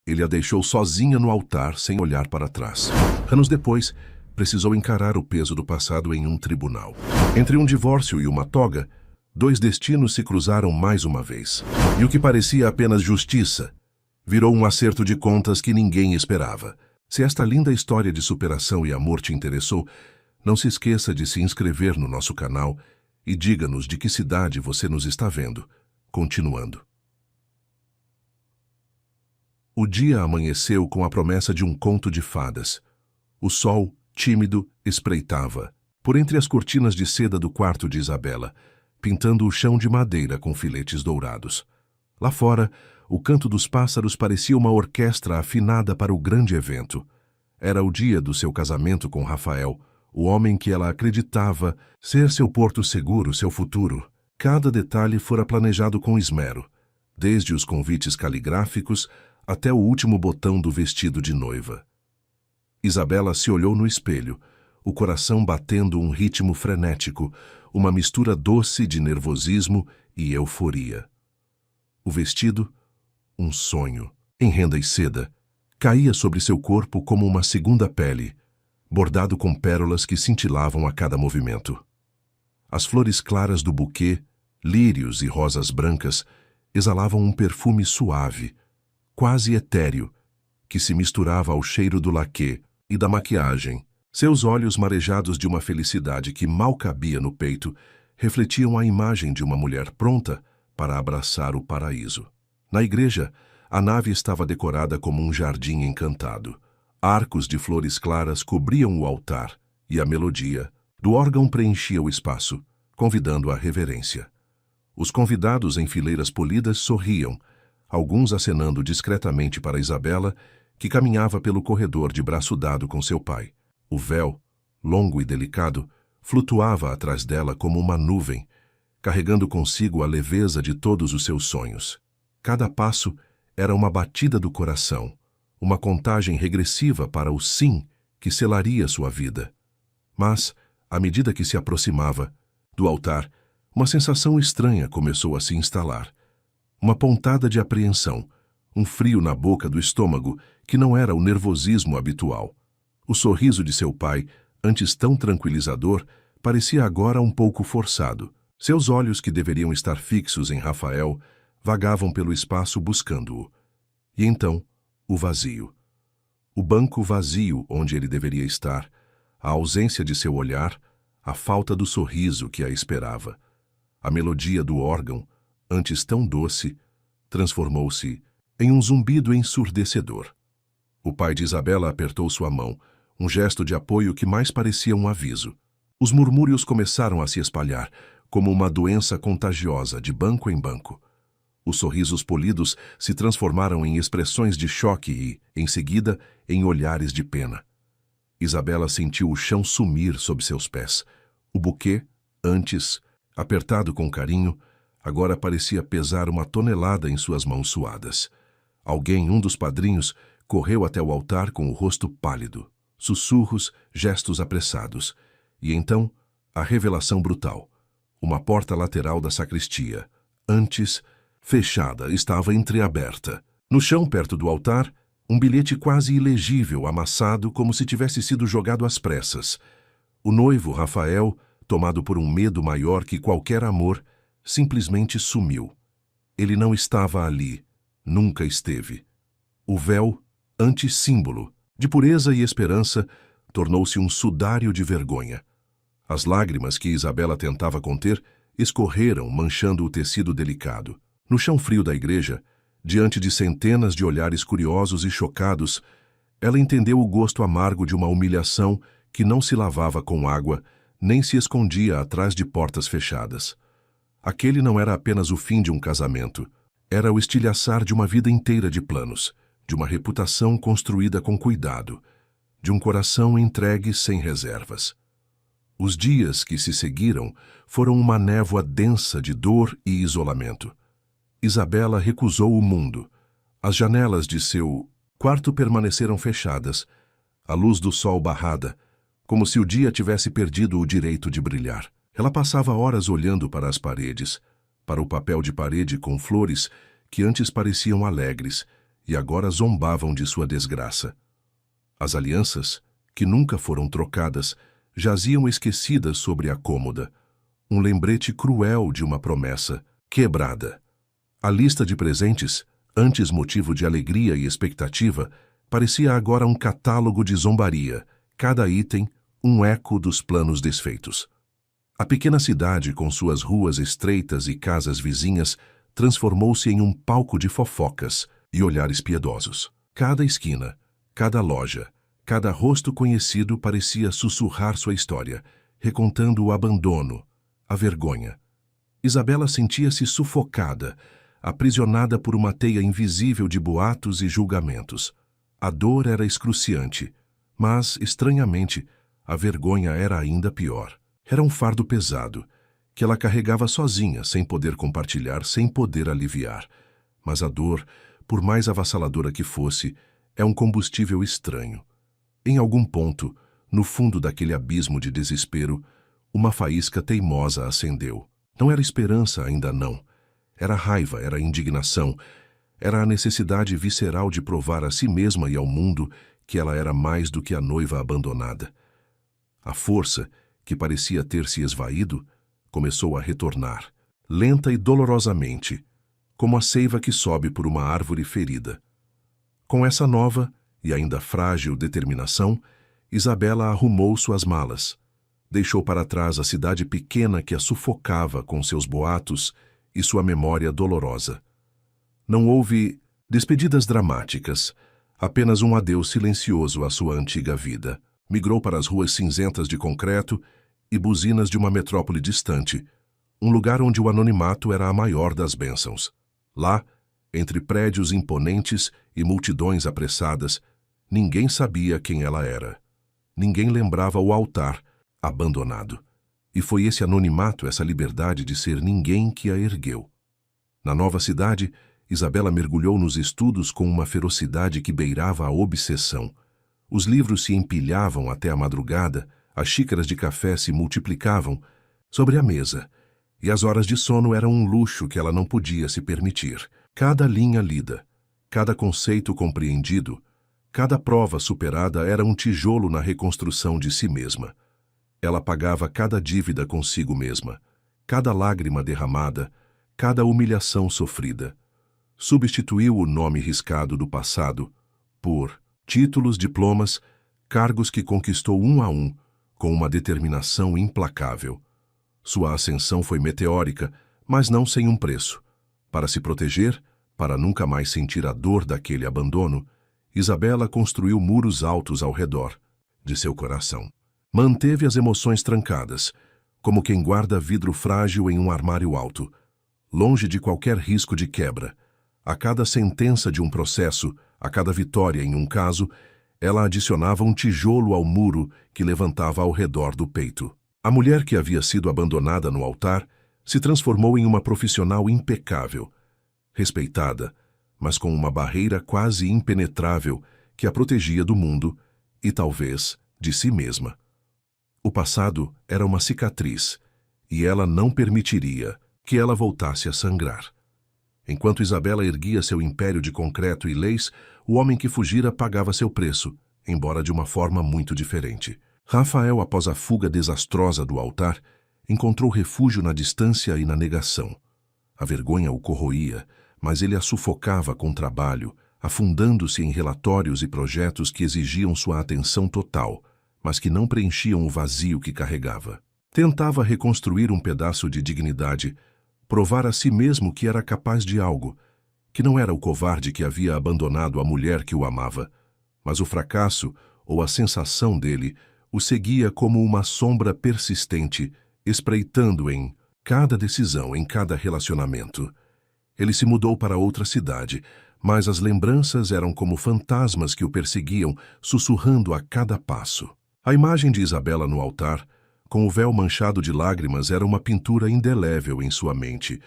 Ele a deixou sozinha no altar, sem olhar para trás. Anos depois, precisou encarar o peso do passado em um tribunal. Entre um divórcio e uma toga, dois destinos se cruzaram mais uma vez. E o que parecia apenas justiça, virou um acerto de contas que ninguém esperava. Se esta linda história de superação e amor te interessou, não se esqueça de se inscrever no nosso canal e diga-nos de que cidade você nos está vendo. Continuando. O dia amanheceu com a promessa de um conto de fadas. O sol, tímido, espreitava, por entre as cortinas de seda do quarto de Isabela, pintando o chão de madeira com filetes dourados. Lá fora, o canto dos pássaros parecia uma orquestra afinada para o grande evento. Era o dia do seu casamento com Rafael, o homem que ela acreditava ser seu porto seguro, seu futuro. Cada detalhe fora planejado com esmero, desde os convites caligráficos até o último botão do vestido de noiva. Isabela se olhou no espelho, o coração batendo um ritmo frenético, uma mistura doce de nervosismo e euforia. O vestido, um sonho, em renda e seda, caía sobre seu corpo como uma segunda pele, bordado com pérolas que cintilavam a cada movimento. As flores claras do buquê, lírios e rosas brancas, exalavam um perfume suave, quase etéreo, que se misturava ao cheiro do laquê e da maquiagem. Seus olhos marejados de uma felicidade que mal cabia no peito refletiam a imagem de uma mulher pronta para abraçar o paraíso. Na igreja, a nave estava decorada como um jardim encantado. Arcos de flores claras cobriam o altar e a melodia do órgão preenchia o espaço, convidando à reverência. Os convidados em fileiras polidas sorriam, alguns acenando discretamente para Isabela, que caminhava pelo corredor de braço dado com seu pai. O véu, longo e delicado, flutuava atrás dela como uma nuvem, carregando consigo a leveza de todos os seus sonhos. Cada passo era uma batida do coração, uma contagem regressiva para o sim que selaria sua vida. Mas, à medida que se aproximava do altar, uma sensação estranha começou a se instalar. Uma pontada de apreensão, um frio na boca do estômago que não era o nervosismo habitual. O sorriso de seu pai, antes tão tranquilizador, parecia agora um pouco forçado. Seus olhos, que deveriam estar fixos em Rafael, vagavam pelo espaço buscando-o. E então, o vazio. O banco vazio onde ele deveria estar, a ausência de seu olhar, a falta do sorriso que a esperava. A melodia do órgão, antes tão doce, transformou-se em um zumbido ensurdecedor. O pai de Isabela apertou sua mão, um gesto de apoio que mais parecia um aviso. Os murmúrios começaram a se espalhar, como uma doença contagiosa, de banco em banco. Os sorrisos polidos se transformaram em expressões de choque e, em seguida, em olhares de pena. Isabela sentiu o chão sumir sob seus pés. O buquê, antes, apertado com carinho, agora parecia pesar uma tonelada em suas mãos suadas. Alguém, um dos padrinhos, correu até o altar com o rosto pálido, sussurros, gestos apressados. E então, a revelação brutal. Uma porta lateral da sacristia, antes fechada, estava entreaberta. No chão, perto do altar, um bilhete quase ilegível, amassado como se tivesse sido jogado às pressas. O noivo, Rafael, tomado por um medo maior que qualquer amor, simplesmente sumiu. Ele não estava ali, nunca esteve. O véu, antes símbolo de pureza e esperança, tornou-se um sudário de vergonha. As lágrimas que Isabela tentava conter escorreram, manchando o tecido delicado. No chão frio da igreja, diante de centenas de olhares curiosos e chocados, ela entendeu o gosto amargo de uma humilhação que não se lavava com água, nem se escondia atrás de portas fechadas. Aquele não era apenas o fim de um casamento, era o estilhaçar de uma vida inteira de planos, de uma reputação construída com cuidado, de um coração entregue sem reservas. Os dias que se seguiram foram uma névoa densa de dor e isolamento. Isabela recusou o mundo. As janelas de seu quarto permaneceram fechadas, a luz do sol barrada, como se o dia tivesse perdido o direito de brilhar. Ela passava horas olhando para as paredes, para o papel de parede com flores que antes pareciam alegres e agora zombavam de sua desgraça. As alianças, que nunca foram trocadas, jaziam esquecidas sobre a cômoda, um lembrete cruel de uma promessa quebrada. A lista de presentes, antes motivo de alegria e expectativa, parecia agora um catálogo de zombaria, cada item um eco dos planos desfeitos. A pequena cidade, com suas ruas estreitas e casas vizinhas, transformou-se em um palco de fofocas e olhares piedosos. Cada esquina, cada loja, cada rosto conhecido parecia sussurrar sua história, recontando o abandono, a vergonha. Isabela sentia-se sufocada, aprisionada por uma teia invisível de boatos e julgamentos. A dor era excruciante, mas, estranhamente, a vergonha era ainda pior. Era um fardo pesado, que ela carregava sozinha, sem poder compartilhar, sem poder aliviar. Mas a dor, por mais avassaladora que fosse, é um combustível estranho. Em algum ponto, no fundo daquele abismo de desespero, uma faísca teimosa acendeu. Não era esperança, ainda não. Era raiva, era indignação, era a necessidade visceral de provar a si mesma e ao mundo que ela era mais do que a noiva abandonada. A força, que parecia ter se esvaído, começou a retornar, lenta e dolorosamente, como a seiva que sobe por uma árvore ferida. Com essa nova e ainda frágil determinação, Isabela arrumou suas malas. Deixou para trás a cidade pequena que a sufocava com seus boatos e sua memória dolorosa. Não houve despedidas dramáticas, apenas um adeus silencioso à sua antiga vida. Migrou para as ruas cinzentas de concreto e buzinas de uma metrópole distante, um lugar onde o anonimato era a maior das bênçãos. Lá, entre prédios imponentes e multidões apressadas, ninguém sabia quem ela era. Ninguém lembrava o altar, abandonado. E foi esse anonimato, essa liberdade de ser ninguém que a ergueu. Na nova cidade, Isabela mergulhou nos estudos com uma ferocidade que beirava a obsessão. Os livros se empilhavam até a madrugada, as xícaras de café se multiplicavam sobre a mesa, e as horas de sono eram um luxo que ela não podia se permitir. Cada linha lida, cada conceito compreendido, cada prova superada era um tijolo na reconstrução de si mesma. Ela pagava cada dívida consigo mesma, cada lágrima derramada, cada humilhação sofrida. Substituiu o nome riscado do passado por títulos, diplomas, cargos que conquistou um a um, com uma determinação implacável. Sua ascensão foi meteórica, mas não sem um preço. Para se proteger, para nunca mais sentir a dor daquele abandono, Isabela construiu muros altos ao redor de seu coração. Manteve as emoções trancadas, como quem guarda vidro frágil em um armário alto, longe de qualquer risco de quebra. A cada sentença de um processo, a cada vitória em um caso, ela adicionava um tijolo ao muro que levantava ao redor do peito. A mulher que havia sido abandonada no altar se transformou em uma profissional impecável, respeitada, mas com uma barreira quase impenetrável que a protegia do mundo e, talvez, de si mesma. O passado era uma cicatriz, e ela não permitiria que ela voltasse a sangrar. Enquanto Isabela erguia seu império de concreto e leis, o homem que fugira pagava seu preço, embora de uma forma muito diferente. Rafael, após a fuga desastrosa do altar, encontrou refúgio na distância e na negação. A vergonha o corroía, mas ele a sufocava com trabalho, afundando-se em relatórios e projetos que exigiam sua atenção total, mas que não preenchiam o vazio que carregava. Tentava reconstruir um pedaço de dignidade, provar a si mesmo que era capaz de algo, que não era o covarde que havia abandonado a mulher que o amava, mas o fracasso ou a sensação dele o seguia como uma sombra persistente, espreitando em cada decisão, em cada relacionamento. Ele se mudou para outra cidade, mas as lembranças eram como fantasmas que o perseguiam, sussurrando a cada passo. A imagem de Isabela no altar, com o véu manchado de lágrimas, era uma pintura indelével em sua mente,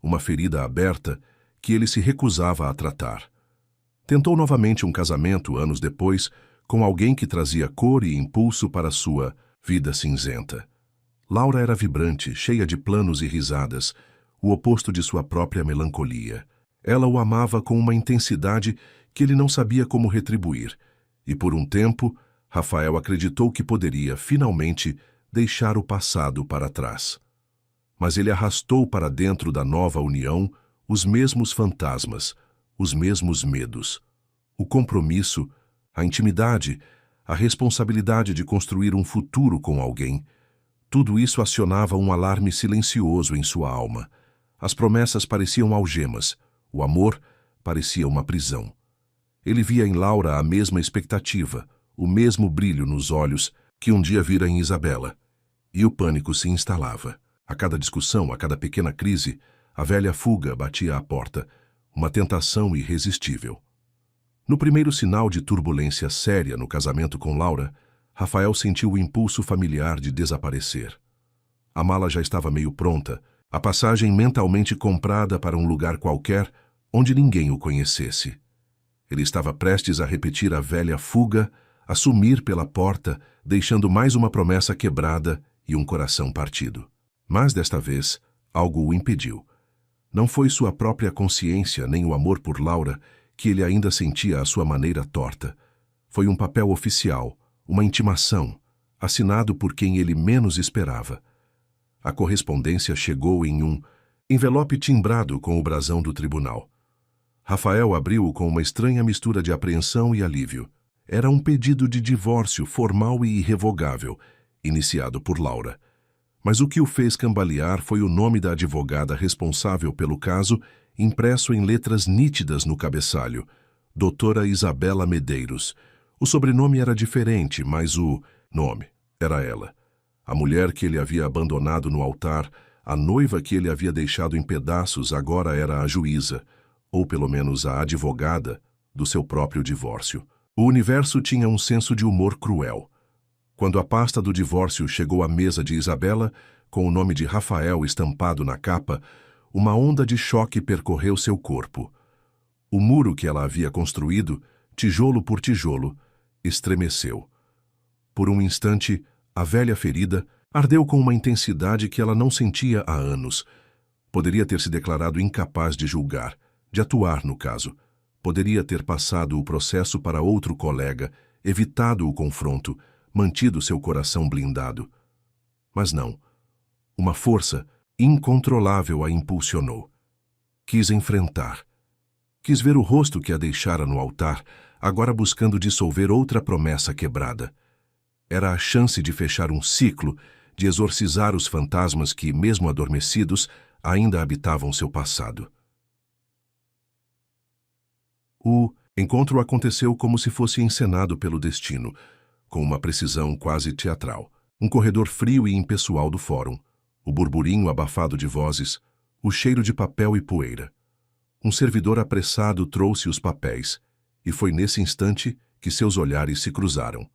uma ferida aberta que ele se recusava a tratar. Tentou novamente um casamento anos depois, com alguém que trazia cor e impulso para sua vida cinzenta. Laura era vibrante, cheia de planos e risadas, o oposto de sua própria melancolia. Ela o amava com uma intensidade que ele não sabia como retribuir, e por um tempo, Rafael acreditou que poderia, finalmente, deixar o passado para trás. Mas ele arrastou para dentro da nova união os mesmos fantasmas, os mesmos medos. O compromisso, a intimidade, a responsabilidade de construir um futuro com alguém, tudo isso acionava um alarme silencioso em sua alma. As promessas pareciam algemas, o amor parecia uma prisão. Ele via em Laura a mesma expectativa, o mesmo brilho nos olhos que um dia vira em Isabela. E o pânico se instalava. A cada discussão, a cada pequena crise, a velha fuga batia à porta, uma tentação irresistível. No primeiro sinal de turbulência séria no casamento com Laura, Rafael sentiu o impulso familiar de desaparecer. A mala já estava meio pronta, a passagem mentalmente comprada para um lugar qualquer onde ninguém o conhecesse. Ele estava prestes a repetir a velha fuga, a sumir pela porta, deixando mais uma promessa quebrada e um coração partido. Mas desta vez, algo o impediu. Não foi sua própria consciência nem o amor por Laura que ele ainda sentia à sua maneira torta. Foi um papel oficial, uma intimação, assinado por quem ele menos esperava. A correspondência chegou em um envelope timbrado com o brasão do tribunal. Rafael abriu-o com uma estranha mistura de apreensão e alívio. Era um pedido de divórcio formal e irrevogável, iniciado por Laura. Mas o que o fez cambalear foi o nome da advogada responsável pelo caso, impresso em letras nítidas no cabeçalho, Doutora Isabela Medeiros. O sobrenome era diferente, mas o nome era ela. A mulher que ele havia abandonado no altar, a noiva que ele havia deixado em pedaços, agora era a juíza, ou pelo menos a advogada, do seu próprio divórcio. O universo tinha um senso de humor cruel. Quando a pasta do divórcio chegou à mesa de Isabela, com o nome de Rafael estampado na capa, uma onda de choque percorreu seu corpo. O muro que ela havia construído, tijolo por tijolo, estremeceu. Por um instante, a velha ferida ardeu com uma intensidade que ela não sentia há anos. Poderia ter se declarado incapaz de julgar, de atuar no caso. Poderia ter passado o processo para outro colega, evitado o confronto, mantido seu coração blindado. Mas não. Uma força incontrolável a impulsionou. Quis enfrentar. Quis ver o rosto que a deixara no altar, agora buscando dissolver outra promessa quebrada. Era a chance de fechar um ciclo, de exorcizar os fantasmas que, mesmo adormecidos, ainda habitavam seu passado. O encontro aconteceu como se fosse encenado pelo destino, com uma precisão quase teatral. Um corredor frio e impessoal do fórum, o burburinho abafado de vozes, o cheiro de papel e poeira. Um servidor apressado trouxe os papéis, e foi nesse instante que seus olhares se cruzaram.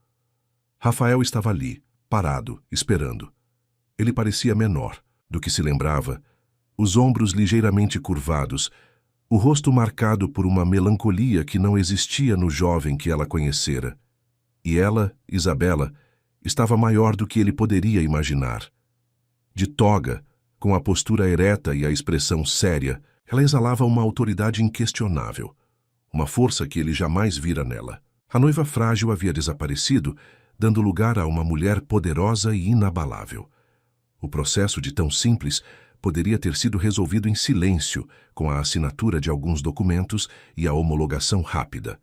Rafael estava ali, parado, esperando. Ele parecia menor do que se lembrava, os ombros ligeiramente curvados, o rosto marcado por uma melancolia que não existia no jovem que ela conhecera. E ela, Isabela, estava maior do que ele poderia imaginar. De toga, com a postura ereta e a expressão séria, ela exalava uma autoridade inquestionável, uma força que ele jamais vira nela. A noiva frágil havia desaparecido, dando lugar a uma mulher poderosa e inabalável. O processo de tão simples poderia ter sido resolvido em silêncio, com a assinatura de alguns documentos e a homologação rápida.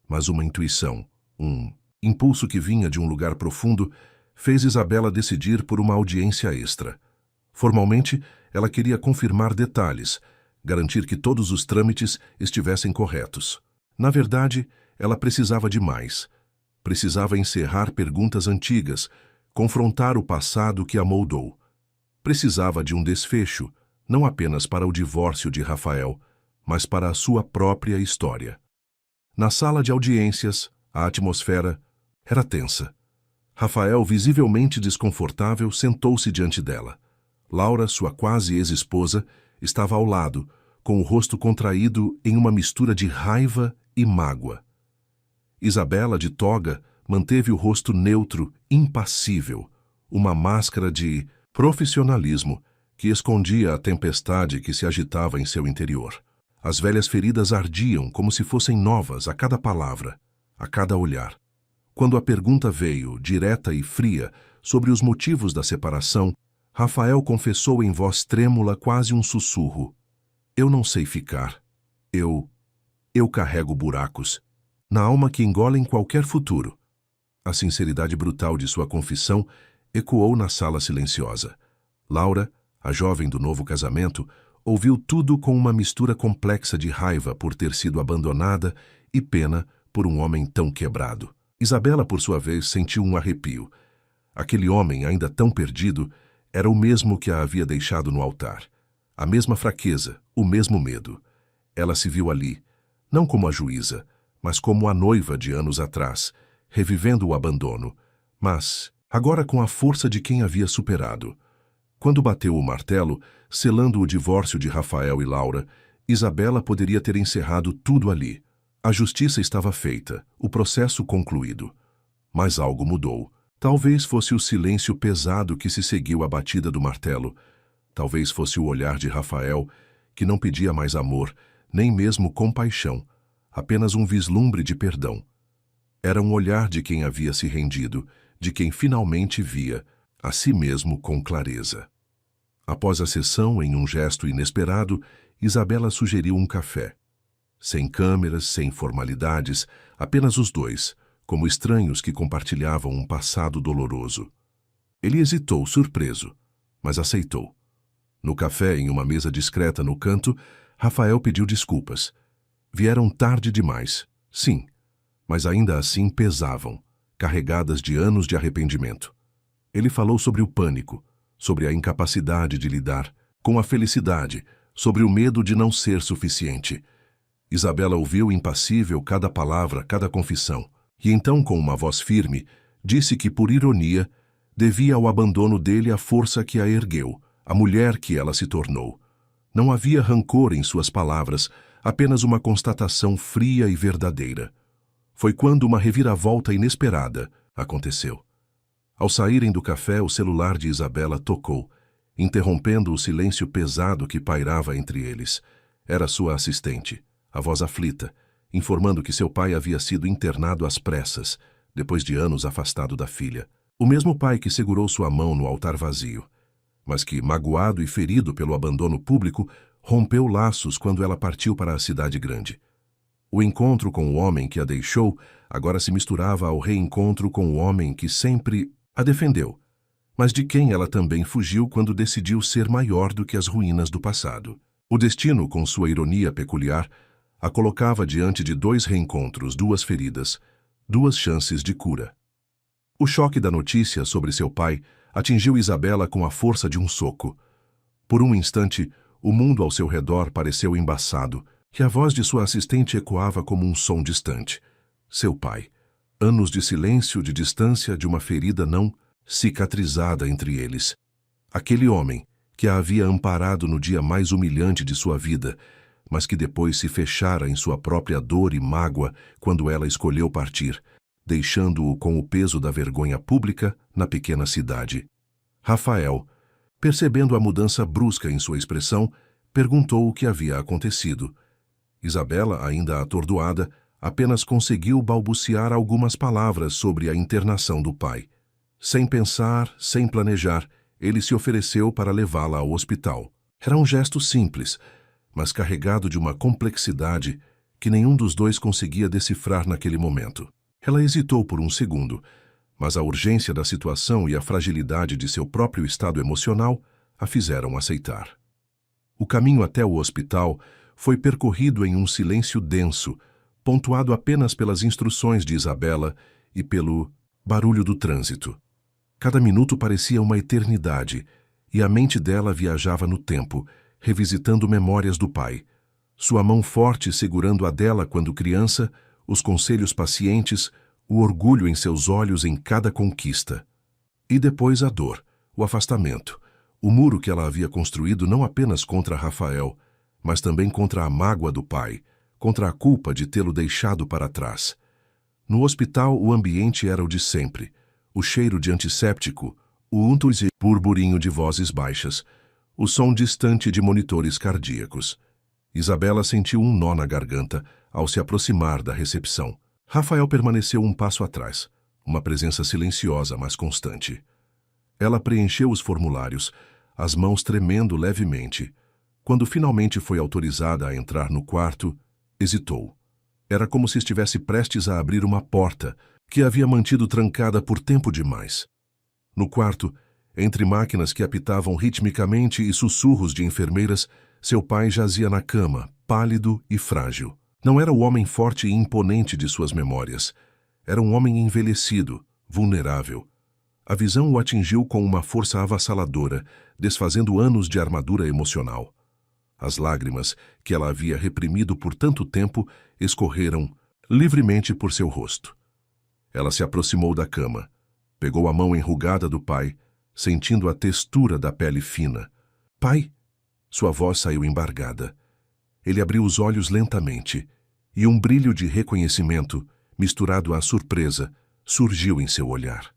Mas uma intuição, um impulso que vinha de um lugar profundo, fez Isabela decidir por uma audiência extra. Formalmente, ela queria confirmar detalhes, garantir que todos os trâmites estivessem corretos. Na verdade, ela precisava de mais. Precisava encerrar perguntas antigas, confrontar o passado que a moldou. Precisava de um desfecho, não apenas para o divórcio de Rafael, mas para a sua própria história. Na sala de audiências, a atmosfera era tensa. Rafael, visivelmente desconfortável, sentou-se diante dela. Laura, sua quase ex-esposa, estava ao lado, com o rosto contraído em uma mistura de raiva e mágoa. Isabela, de toga, manteve o rosto neutro, impassível, uma máscara de profissionalismo que escondia a tempestade que se agitava em seu interior. As velhas feridas ardiam como se fossem novas a cada palavra, a cada olhar. Quando a pergunta veio, direta e fria, sobre os motivos da separação, Rafael confessou em voz trêmula, quase um sussurro: "Eu não sei ficar. Eu carrego buracos na alma que engolem qualquer futuro." A sinceridade brutal de sua confissão ecoou na sala silenciosa. Laura, a jovem do novo casamento, ouviu tudo com uma mistura complexa de raiva por ter sido abandonada e pena por um homem tão quebrado. Isabela, por sua vez, sentiu um arrepio. Aquele homem, ainda tão perdido, era o mesmo que a havia deixado no altar. A mesma fraqueza, o mesmo medo. Ela se viu ali, não como a juíza, mas como a noiva de anos atrás, revivendo o abandono, mas agora com a força de quem havia superado. Quando bateu o martelo, selando o divórcio de Rafael e Laura, Isabela poderia ter encerrado tudo ali. A justiça estava feita, o processo concluído. Mas algo mudou. Talvez fosse o silêncio pesado que se seguiu à batida do martelo. Talvez fosse o olhar de Rafael, que não pedia mais amor, nem mesmo compaixão, apenas um vislumbre de perdão. Era um olhar de quem havia se rendido, de quem finalmente via a si mesmo com clareza. Após a sessão, em um gesto inesperado, Isabela sugeriu um café. Sem câmeras, sem formalidades, apenas os dois, como estranhos que compartilhavam um passado doloroso. Ele hesitou, surpreso, mas aceitou. No café, em uma mesa discreta no canto, Rafael pediu desculpas. Vieram tarde demais, sim, mas ainda assim pesavam, carregadas de anos de arrependimento. Ele falou sobre o pânico, sobre a incapacidade de lidar com a felicidade, sobre o medo de não ser suficiente. Isabela ouviu impassível cada palavra, cada confissão, e então, com uma voz firme, disse que, por ironia, devia ao abandono dele a força que a ergueu, a mulher que ela se tornou. Não havia rancor em suas palavras, apenas uma constatação fria e verdadeira. Foi quando uma reviravolta inesperada aconteceu. Ao saírem do café, o celular de Isabela tocou, interrompendo o silêncio pesado que pairava entre eles. Era sua assistente, a voz aflita, informando que seu pai havia sido internado às pressas, depois de anos afastado da filha. O mesmo pai que segurou sua mão no altar vazio, mas que, magoado e ferido pelo abandono público, rompeu laços quando ela partiu para a cidade grande. O encontro com o homem que a deixou agora se misturava ao reencontro com o homem que sempre a defendeu, mas de quem ela também fugiu quando decidiu ser maior do que as ruínas do passado. O destino, com sua ironia peculiar, a colocava diante de dois reencontros, duas feridas, duas chances de cura. O choque da notícia sobre seu pai atingiu Isabela com a força de um soco. Por um instante, o mundo ao seu redor pareceu embaçado, e a voz de sua assistente ecoava como um som distante. Seu pai. Anos de silêncio, de distância, de uma ferida não cicatrizada entre eles. Aquele homem que a havia amparado no dia mais humilhante de sua vida, mas que depois se fechara em sua própria dor e mágoa quando ela escolheu partir, deixando-o com o peso da vergonha pública na pequena cidade. Rafael, percebendo a mudança brusca em sua expressão, perguntou o que havia acontecido. Isabela, ainda atordoada, apenas conseguiu balbuciar algumas palavras sobre a internação do pai. Sem pensar, sem planejar, ele se ofereceu para levá-la ao hospital. Era um gesto simples, mas carregado de uma complexidade que nenhum dos dois conseguia decifrar naquele momento. Ela hesitou por um segundo, mas a urgência da situação e a fragilidade de seu próprio estado emocional a fizeram aceitar. O caminho até o hospital foi percorrido em um silêncio denso, pontuado apenas pelas instruções de Isabela e pelo barulho do trânsito. Cada minuto parecia uma eternidade, e a mente dela viajava no tempo, revisitando memórias do pai. Sua mão forte segurando a dela quando criança, os conselhos pacientes, o orgulho em seus olhos em cada conquista. E depois a dor, o afastamento, o muro que ela havia construído não apenas contra Rafael, mas também contra a mágoa do pai, contra a culpa de tê-lo deixado para trás. No hospital, o ambiente era o de sempre. O cheiro de antisséptico, o untos e burburinho de vozes baixas, o som distante de monitores cardíacos. Isabela sentiu um nó na garganta ao se aproximar da recepção. Rafael permaneceu um passo atrás, uma presença silenciosa, mas constante. Ela preencheu os formulários, as mãos tremendo levemente. Quando finalmente foi autorizada a entrar no quarto, hesitou. Era como se estivesse prestes a abrir uma porta que havia mantido trancada por tempo demais. No quarto, entre máquinas que apitavam ritmicamente e sussurros de enfermeiras, seu pai jazia na cama, pálido e frágil. Não era o homem forte e imponente de suas memórias. Era um homem envelhecido, vulnerável. A visão o atingiu com uma força avassaladora, desfazendo anos de armadura emocional. As lágrimas, que ela havia reprimido por tanto tempo, escorreram livremente por seu rosto. Ela se aproximou da cama, pegou a mão enrugada do pai, sentindo a textura da pele fina. "Pai!" Sua voz saiu embargada. Ele abriu os olhos lentamente, e um brilho de reconhecimento, misturado à surpresa, surgiu em seu olhar.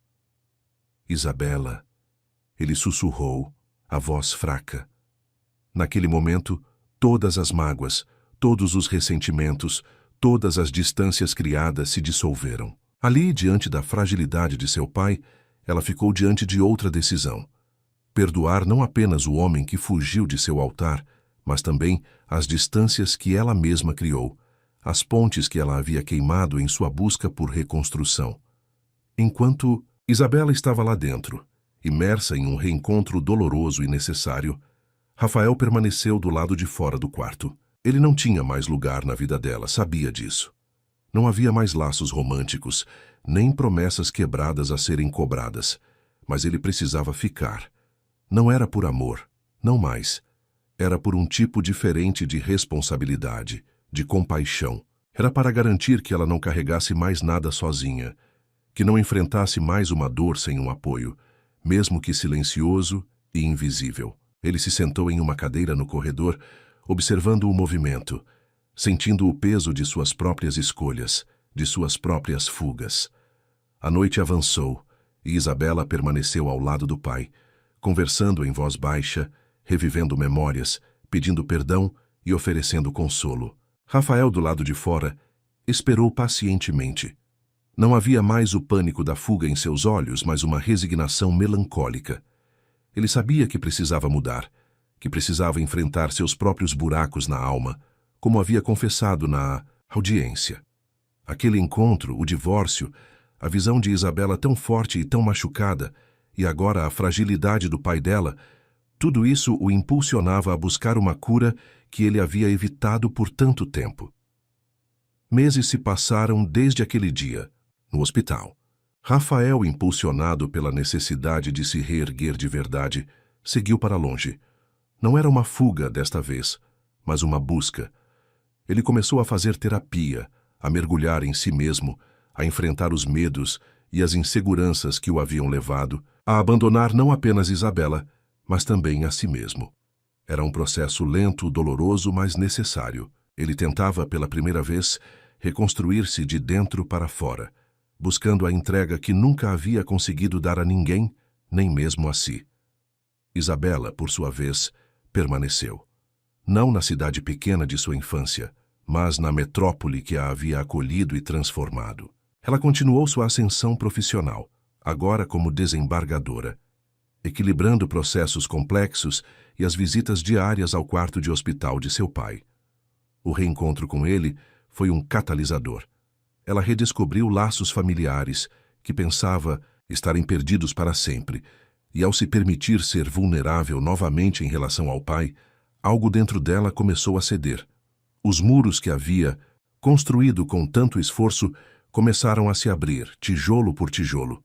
"Isabela", ele sussurrou, a voz fraca. Naquele momento, todas as mágoas, todos os ressentimentos, todas as distâncias criadas se dissolveram. Ali, diante da fragilidade de seu pai, ela ficou diante de outra decisão. Perdoar não apenas o homem que fugiu de seu altar, mas também as distâncias que ela mesma criou, as pontes que ela havia queimado em sua busca por reconstrução. Enquanto Isabela estava lá dentro, imersa em um reencontro doloroso e necessário, Rafael permaneceu do lado de fora do quarto. Ele não tinha mais lugar na vida dela, sabia disso. Não havia mais laços românticos, nem promessas quebradas a serem cobradas, mas ele precisava ficar. Não era por amor, não mais. Era por um tipo diferente de responsabilidade, de compaixão. Era para garantir que ela não carregasse mais nada sozinha, que não enfrentasse mais uma dor sem um apoio, mesmo que silencioso e invisível. Ele se sentou em uma cadeira no corredor, observando o movimento, sentindo o peso de suas próprias escolhas, de suas próprias fugas. A noite avançou e Isabela permaneceu ao lado do pai, conversando em voz baixa, revivendo memórias, pedindo perdão e oferecendo consolo. Rafael, do lado de fora, esperou pacientemente. Não havia mais o pânico da fuga em seus olhos, mas uma resignação melancólica. Ele sabia que precisava mudar, que precisava enfrentar seus próprios buracos na alma, como havia confessado na audiência. Aquele encontro, o divórcio, a visão de Isabela tão forte e tão machucada, e agora a fragilidade do pai dela, tudo isso o impulsionava a buscar uma cura que ele havia evitado por tanto tempo. Meses se passaram desde aquele dia, no hospital. Rafael, impulsionado pela necessidade de se reerguer de verdade, seguiu para longe. Não era uma fuga desta vez, mas uma busca. Ele começou a fazer terapia, a mergulhar em si mesmo, a enfrentar os medos e as inseguranças que o haviam levado a abandonar não apenas Isabela, mas também a si mesmo. Era um processo lento, doloroso, mas necessário. Ele tentava, pela primeira vez, reconstruir-se de dentro para fora, buscando a entrega que nunca havia conseguido dar a ninguém, nem mesmo a si. Isabela, por sua vez, permaneceu. Não na cidade pequena de sua infância, mas na metrópole que a havia acolhido e transformado. Ela continuou sua ascensão profissional, agora como desembargadora, equilibrando processos complexos e as visitas diárias ao quarto de hospital de seu pai. O reencontro com ele foi um catalisador. Ela redescobriu laços familiares que pensava estarem perdidos para sempre, e ao se permitir ser vulnerável novamente em relação ao pai, algo dentro dela começou a ceder. Os muros que havia construído com tanto esforço começaram a se abrir, tijolo por tijolo.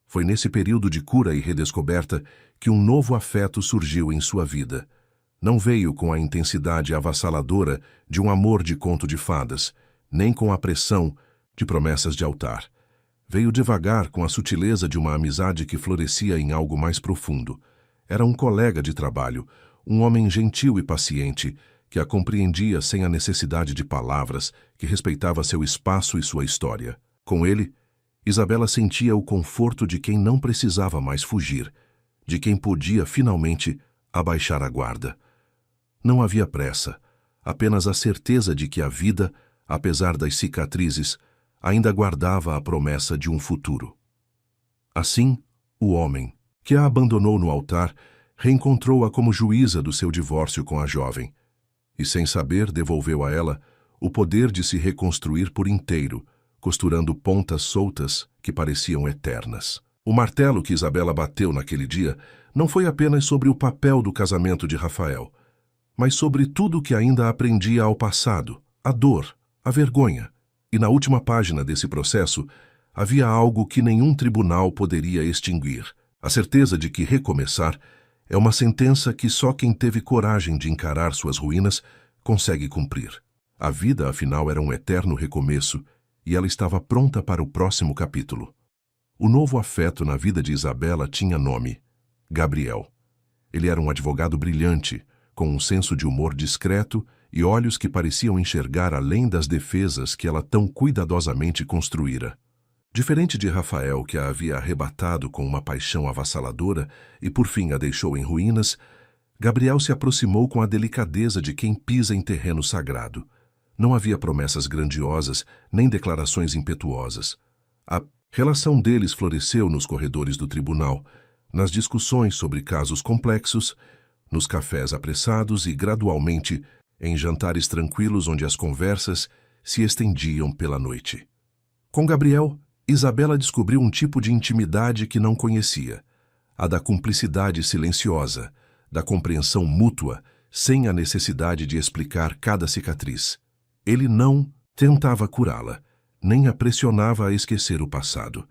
Foi nesse período de cura e redescoberta que um novo afeto surgiu em sua vida. Não veio com a intensidade avassaladora de um amor de conto de fadas, nem com a pressão de promessas de altar. Veio devagar com a sutileza de uma amizade que florescia em algo mais profundo. Era um colega de trabalho, um homem gentil e paciente, que a compreendia sem a necessidade de palavras, que respeitava seu espaço e sua história. Com ele, Isabela sentia o conforto de quem não precisava mais fugir, de quem podia finalmente abaixar a guarda. Não havia pressa. apenas a certeza de que a vida, apesar das cicatrizes, ainda guardava a promessa de um futuro. Assim, o homem, que a abandonou no altar, reencontrou-a como juíza do seu divórcio com a jovem, e sem saber devolveu a ela o poder de se reconstruir por inteiro, costurando pontas soltas que pareciam eternas. O martelo que Isabela bateu naquele dia não foi apenas sobre o papel do casamento de Rafael, mas sobre tudo que ainda aprendia ao passado, a dor, a vergonha. E na última página desse processo, havia algo que nenhum tribunal poderia extinguir: a certeza de que recomeçar é uma sentença que só quem teve coragem de encarar suas ruínas consegue cumprir. A vida, afinal, era um eterno recomeço, e ela estava pronta para o próximo capítulo. O novo afeto na vida de Isabela tinha nome: Gabriel. Ele era um advogado brilhante, com um senso de humor discreto e olhos que pareciam enxergar além das defesas que ela tão cuidadosamente construíra. Diferente de Rafael, que a havia arrebatado com uma paixão avassaladora e por fim a deixou em ruínas, Gabriel se aproximou com a delicadeza de quem pisa em terreno sagrado. Não havia promessas grandiosas, nem declarações impetuosas. A relação deles floresceu nos corredores do tribunal, nas discussões sobre casos complexos, nos cafés apressados e, gradualmente, em jantares tranquilos onde as conversas se estendiam pela noite. Com Gabriel, Isabela descobriu um tipo de intimidade que não conhecia: a da cumplicidade silenciosa, da compreensão mútua, sem a necessidade de explicar cada cicatriz. Ele não tentava curá-la, nem a pressionava a esquecer o passado.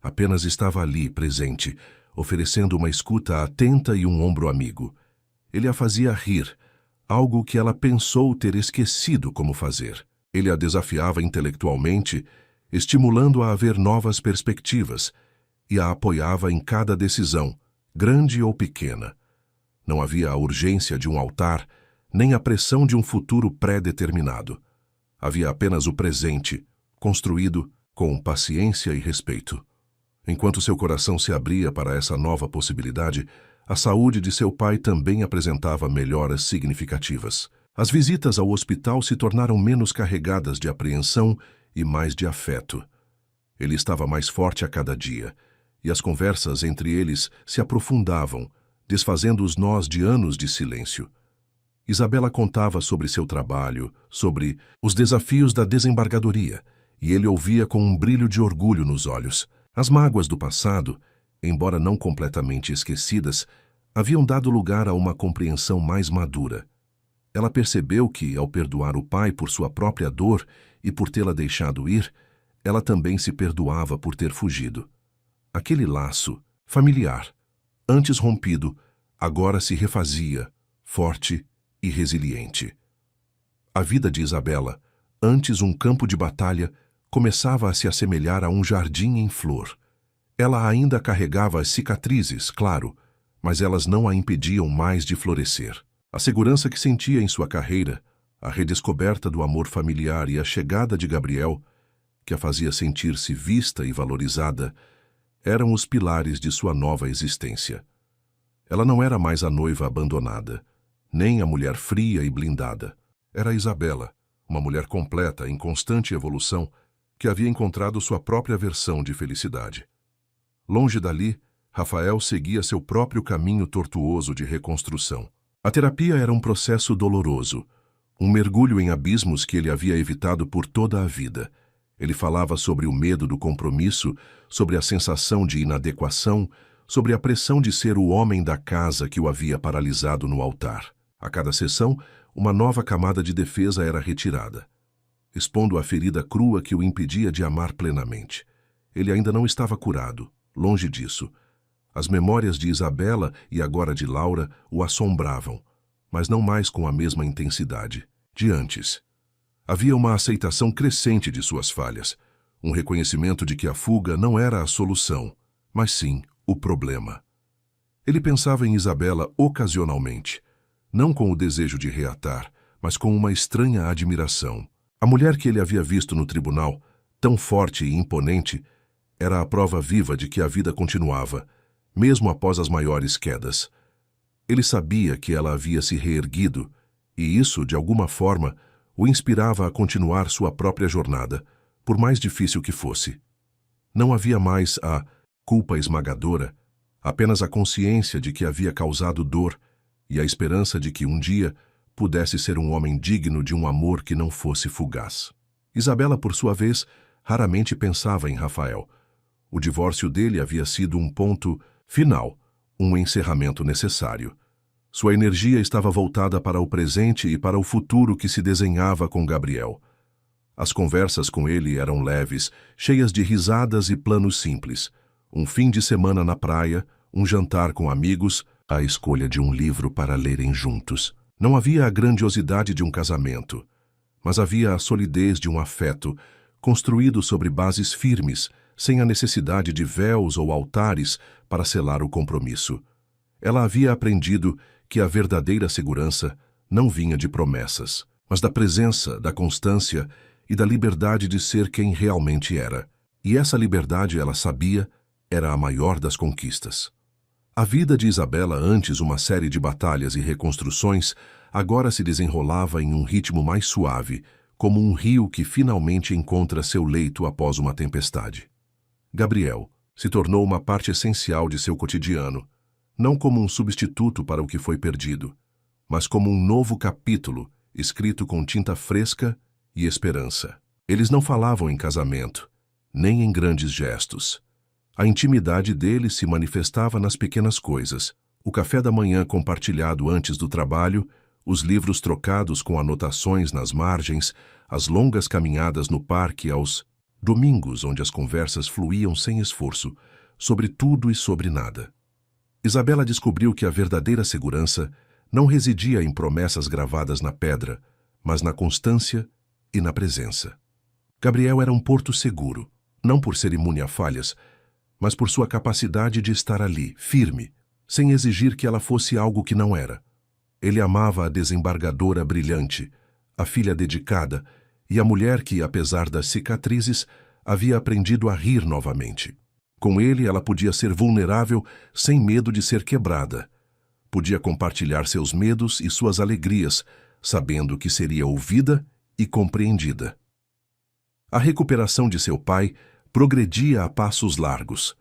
Apenas estava ali, presente, oferecendo uma escuta atenta e um ombro amigo. Ele a fazia rir, algo que ela pensou ter esquecido como fazer. Ele a desafiava intelectualmente, estimulando-a a ver novas perspectivas, e a apoiava em cada decisão, grande ou pequena. Não havia a urgência de um altar, nem a pressão de um futuro pré-determinado. Havia apenas o presente, construído com paciência e respeito. Enquanto seu coração se abria para essa nova possibilidade, a saúde de seu pai também apresentava melhoras significativas. As visitas ao hospital se tornaram menos carregadas de apreensão e mais de afeto. Ele estava mais forte a cada dia, e as conversas entre eles se aprofundavam, desfazendo os nós de anos de silêncio. Isabela contava sobre seu trabalho, sobre os desafios da desembargadoria, e ele ouvia com um brilho de orgulho nos olhos. As mágoas do passado, embora não completamente esquecidas, haviam dado lugar a uma compreensão mais madura. Ela percebeu que, ao perdoar o pai por sua própria dor e por tê-la deixado ir, ela também se perdoava por ter fugido. Aquele laço, familiar, antes rompido, agora se refazia, forte e resiliente. A vida de Isabela, antes um campo de batalha, começava a se assemelhar a um jardim em flor. Ela ainda carregava as cicatrizes, claro, mas elas não a impediam mais de florescer. A segurança que sentia em sua carreira, a redescoberta do amor familiar e a chegada de Gabriel, que a fazia sentir-se vista e valorizada, eram os pilares de sua nova existência. Ela não era mais a noiva abandonada, nem a mulher fria e blindada. Era Isabela, uma mulher completa, em constante evolução, que havia encontrado sua própria versão de felicidade. Longe dali, Rafael seguia seu próprio caminho tortuoso de reconstrução. A terapia era um processo doloroso, um mergulho em abismos que ele havia evitado por toda a vida. Ele falava sobre o medo do compromisso, sobre a sensação de inadequação, sobre a pressão de ser o homem da casa que o havia paralisado no altar. A cada sessão, uma nova camada de defesa era retirada, expondo a ferida crua que o impedia de amar plenamente. Ele ainda não estava curado, longe disso. As memórias de Isabela e agora de Laura o assombravam, mas não mais com a mesma intensidade de antes. Havia uma aceitação crescente de suas falhas, um reconhecimento de que a fuga não era a solução, mas sim o problema. Ele pensava em Isabela ocasionalmente, não com o desejo de reatar, mas com uma estranha admiração. A mulher que ele havia visto no tribunal, tão forte e imponente, era a prova viva de que a vida continuava, mesmo após as maiores quedas. Ele sabia que ela havia se reerguido E isso, de alguma forma, o inspirava a continuar sua própria jornada, por mais difícil que fosse. Não havia mais a culpa esmagadora, apenas a consciência de que havia causado dor e a esperança de que um dia pudesse ser um homem digno de um amor que não fosse fugaz. Isabela, por sua vez, raramente pensava em Rafael. O divórcio dele havia sido um ponto final, um encerramento necessário. Sua energia estava voltada para o presente e para o futuro que se desenhava com Gabriel. As conversas com ele eram leves, cheias de risadas e planos simples. Um fim de semana na praia, um jantar com amigos, a escolha de um livro para lerem juntos. Não havia a grandiosidade de um casamento, mas havia a solidez de um afeto, construído sobre bases firmes, sem a necessidade de véus ou altares para selar o compromisso. Ela havia aprendido que a verdadeira segurança não vinha de promessas, mas da presença, da constância e da liberdade de ser quem realmente era. E essa liberdade, ela sabia, era a maior das conquistas. A vida de Isabela, antes uma série de batalhas e reconstruções, agora se desenrolava em um ritmo mais suave, como um rio que finalmente encontra seu leito após uma tempestade. Gabriel se tornou uma parte essencial de seu cotidiano, não como um substituto para o que foi perdido, mas como um novo capítulo, escrito com tinta fresca e esperança. Eles não falavam em casamento, nem em grandes gestos. A intimidade deles se manifestava nas pequenas coisas: o café da manhã compartilhado antes do trabalho, os livros trocados com anotações nas margens, as longas caminhadas no parque aos domingos, onde as conversas fluíam sem esforço, sobre tudo e sobre nada. Isabela descobriu que a verdadeira segurança não residia em promessas gravadas na pedra, mas na constância e na presença. Gabriel era um porto seguro, não por ser imune a falhas, mas por sua capacidade de estar ali, firme, sem exigir que ela fosse algo que não era. Ele amava a desembargadora brilhante, a filha dedicada e a mulher que, apesar das cicatrizes, havia aprendido a rir novamente. Com ele, ela podia ser vulnerável sem medo de ser quebrada. Podia compartilhar seus medos e suas alegrias, sabendo que seria ouvida e compreendida. A recuperação de seu pai progredia a passos largos.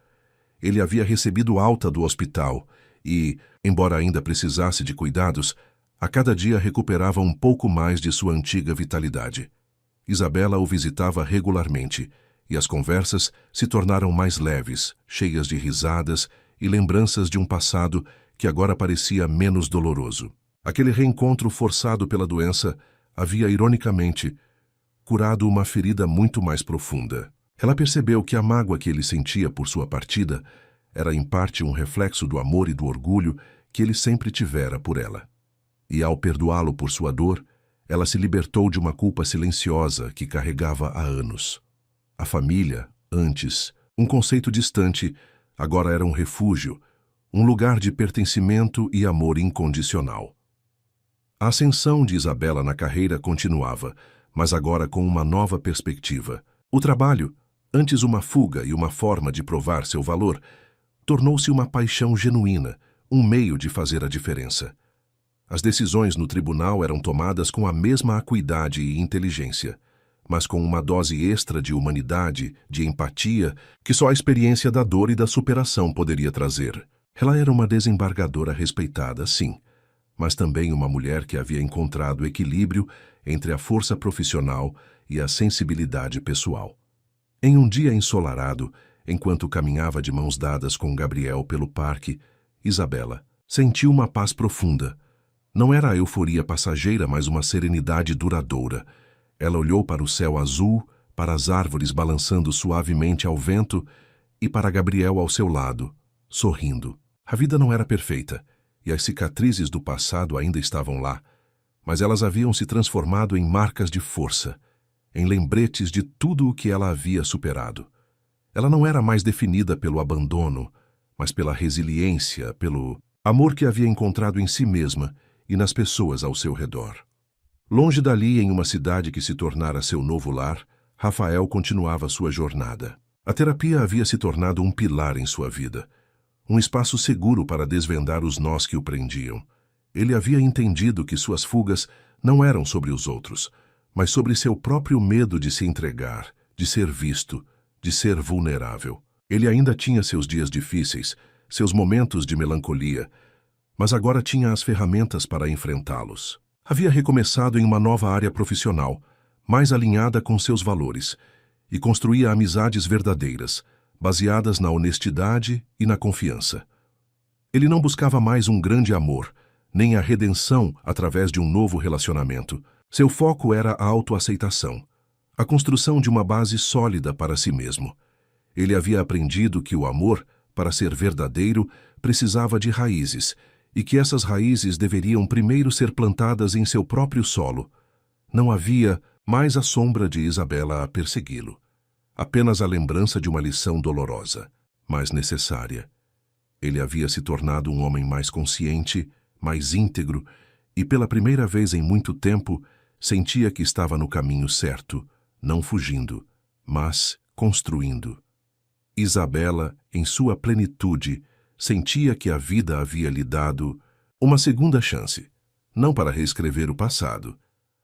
Ele havia recebido alta do hospital e, embora ainda precisasse de cuidados, a cada dia recuperava um pouco mais de sua antiga vitalidade. Isabela o visitava regularmente, e as conversas se tornaram mais leves, cheias de risadas e lembranças de um passado que agora parecia menos doloroso. Aquele reencontro forçado pela doença havia, ironicamente, curado uma ferida muito mais profunda. Ela percebeu que a mágoa que ele sentia por sua partida era, em parte, um reflexo do amor e do orgulho que ele sempre tivera por ela. E, ao perdoá-lo por sua dor, ela se libertou de uma culpa silenciosa que carregava há anos. A família, antes, um conceito distante, agora era um refúgio, um lugar de pertencimento e amor incondicional. A ascensão de Isabela na carreira continuava, mas agora com uma nova perspectiva. O trabalho, antes uma fuga e uma forma de provar seu valor, tornou-se uma paixão genuína, um meio de fazer a diferença. As decisões no tribunal eram tomadas com a mesma acuidade e inteligência, mas com uma dose extra de humanidade, de empatia, que só a experiência da dor e da superação poderia trazer. Ela era uma desembargadora respeitada, sim, mas também uma mulher que havia encontrado equilíbrio entre a força profissional e a sensibilidade pessoal. Em um dia ensolarado, enquanto caminhava de mãos dadas com Gabriel pelo parque, Isabela sentiu uma paz profunda. Não era a euforia passageira, mas uma serenidade duradoura. Ela olhou para o céu azul, para as árvores balançando suavemente ao vento e para Gabriel ao seu lado, sorrindo. A vida não era perfeita, e as cicatrizes do passado ainda estavam lá, mas elas haviam se transformado em marcas de força, em lembretes de tudo o que ela havia superado. Ela não era mais definida pelo abandono, mas pela resiliência, pelo amor que havia encontrado em si mesma e nas pessoas ao seu redor. Longe dali, em uma cidade que se tornara seu novo lar, Rafael continuava sua jornada. A terapia havia se tornado um pilar em sua vida, um espaço seguro para desvendar os nós que o prendiam. Ele havia entendido que suas fugas não eram sobre os outros, mas sobre seu próprio medo de se entregar, de ser visto, de ser vulnerável. Ele ainda tinha seus dias difíceis, seus momentos de melancolia, mas agora tinha as ferramentas para enfrentá-los. Havia recomeçado em uma nova área profissional, mais alinhada com seus valores, e construía amizades verdadeiras, baseadas na honestidade e na confiança. Ele não buscava mais um grande amor, nem a redenção através de um novo relacionamento. Seu foco era a autoaceitação, a construção de uma base sólida para si mesmo. Ele havia aprendido que o amor, para ser verdadeiro, precisava de raízes, e que essas raízes deveriam primeiro ser plantadas em seu próprio solo. Não havia mais a sombra de Isabela a persegui-lo. Apenas a lembrança de uma lição dolorosa, mas necessária. Ele havia se tornado um homem mais consciente, mais íntegro, e pela primeira vez em muito tempo, sentia que estava no caminho certo, não fugindo, mas construindo. Isabela, em sua plenitude, sentia que a vida havia lhe dado uma segunda chance, não para reescrever o passado,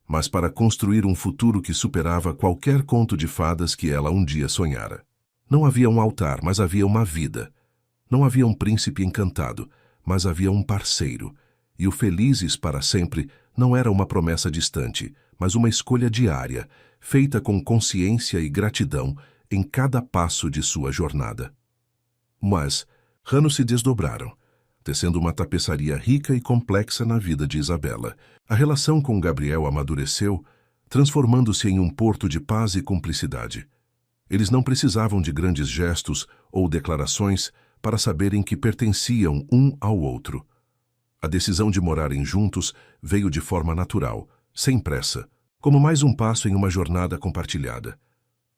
mas para construir um futuro que superava qualquer conto de fadas que ela um dia sonhara. Não havia um altar, mas havia uma vida. Não havia um príncipe encantado, mas havia um parceiro, e o felizes para sempre não era uma promessa distante, mas uma escolha diária, feita com consciência e gratidão em cada passo de sua jornada. Mas ranos se desdobraram, tecendo uma tapeçaria rica e complexa na vida de Isabela. A relação com Gabriel amadureceu, transformando-se em um porto de paz e cumplicidade. Eles não precisavam de grandes gestos ou declarações para saberem que pertenciam um ao outro. A decisão de morarem juntos veio de forma natural, sem pressa, como mais um passo em uma jornada compartilhada.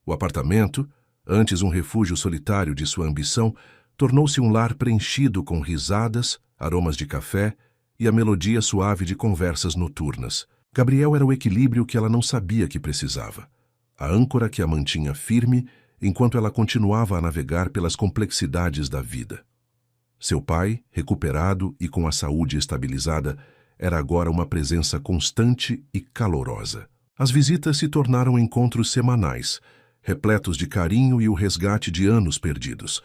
O apartamento, antes um refúgio solitário de sua ambição, tornou-se um lar preenchido com risadas, aromas de café e a melodia suave de conversas noturnas. Gabriel era o equilíbrio que ela não sabia que precisava, a âncora que a mantinha firme enquanto ela continuava a navegar pelas complexidades da vida. Seu pai, recuperado e com a saúde estabilizada, era agora uma presença constante e calorosa. As visitas se tornaram encontros semanais, repletos de carinho e o resgate de anos perdidos.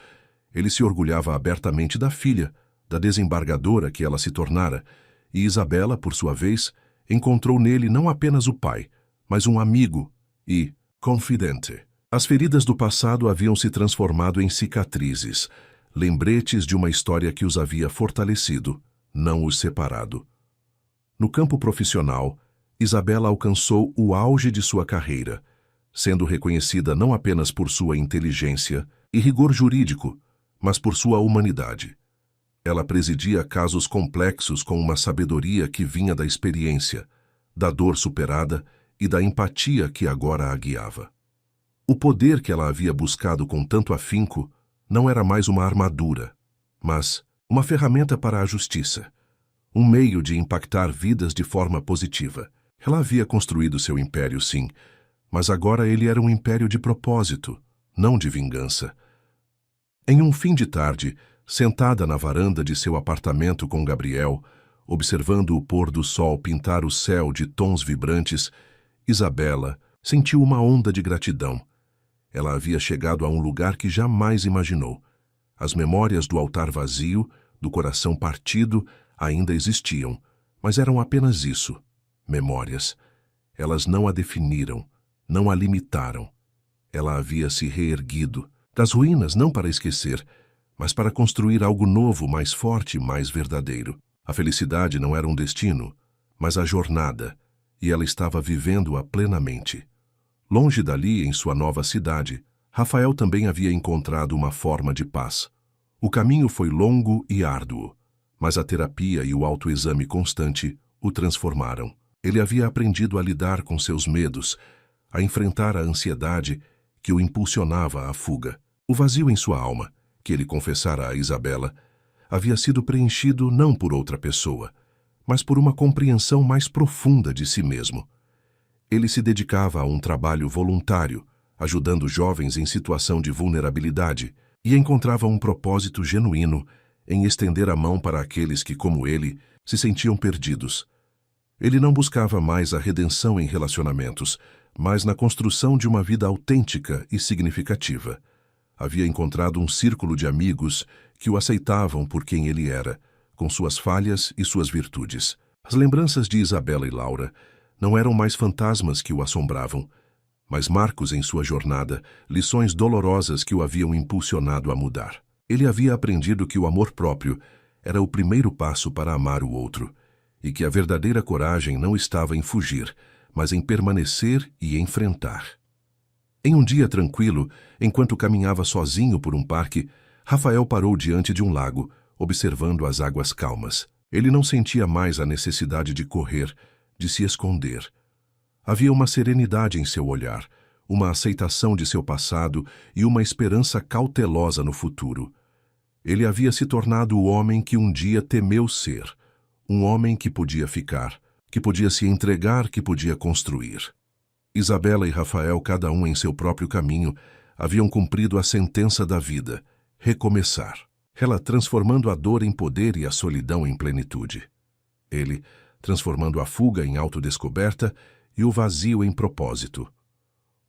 Ele se orgulhava abertamente da filha, da desembargadora que ela se tornara, e Isabela, por sua vez, encontrou nele não apenas o pai, mas um amigo e confidente. As feridas do passado haviam se transformado em cicatrizes, lembretes de uma história que os havia fortalecido, não os separado. No campo profissional, Isabela alcançou o auge de sua carreira, sendo reconhecida não apenas por sua inteligência e rigor jurídico, mas por sua humanidade. Ela presidia casos complexos com uma sabedoria que vinha da experiência, da dor superada e da empatia que agora a guiava. O poder que ela havia buscado com tanto afinco não era mais uma armadura, mas uma ferramenta para a justiça, um meio de impactar vidas de forma positiva. Ela havia construído seu império, sim, mas agora ele era um império de propósito, não de vingança. Em um fim de tarde, sentada na varanda de seu apartamento com Gabriel, observando o pôr do sol pintar o céu de tons vibrantes, Isabela sentiu uma onda de gratidão. Ela havia chegado a um lugar que jamais imaginou. As memórias do altar vazio, do coração partido, ainda existiam, mas eram apenas isso, memórias. Elas não a definiram, não a limitaram. Ela havia se reerguido, das ruínas não para esquecer, mas para construir algo novo, mais forte, mais verdadeiro. A felicidade não era um destino, mas a jornada, e ela estava vivendo-a plenamente. Longe dali, em sua nova cidade, Rafael também havia encontrado uma forma de paz. O caminho foi longo e árduo, mas a terapia e o autoexame constante o transformaram. Ele havia aprendido a lidar com seus medos, a enfrentar a ansiedade que o impulsionava à fuga. O vazio em sua alma, que ele confessara a Isabela, havia sido preenchido não por outra pessoa, mas por uma compreensão mais profunda de si mesmo. Ele se dedicava a um trabalho voluntário, ajudando jovens em situação de vulnerabilidade, e encontrava um propósito genuíno em estender a mão para aqueles que, como ele, se sentiam perdidos. Ele não buscava mais a redenção em relacionamentos, mas na construção de uma vida autêntica e significativa. Havia encontrado um círculo de amigos que o aceitavam por quem ele era, com suas falhas e suas virtudes. As lembranças de Isabela e Laura não eram mais fantasmas que o assombravam, mas marcos em sua jornada, lições dolorosas que o haviam impulsionado a mudar. Ele havia aprendido que o amor próprio era o primeiro passo para amar o outro, e que a verdadeira coragem não estava em fugir, mas em permanecer e enfrentar. Em um dia tranquilo, enquanto caminhava sozinho por um parque, Rafael parou diante de um lago, observando as águas calmas. Ele não sentia mais a necessidade de correr, de se esconder. Havia uma serenidade em seu olhar, uma aceitação de seu passado e uma esperança cautelosa no futuro. Ele havia se tornado o homem que um dia temeu ser, um homem que podia ficar, que podia se entregar, que podia construir. Isabela e Rafael, cada um em seu próprio caminho, haviam cumprido a sentença da vida, recomeçar. Ela transformando a dor em poder e a solidão em plenitude. Ele transformando a fuga em autodescoberta e o vazio em propósito.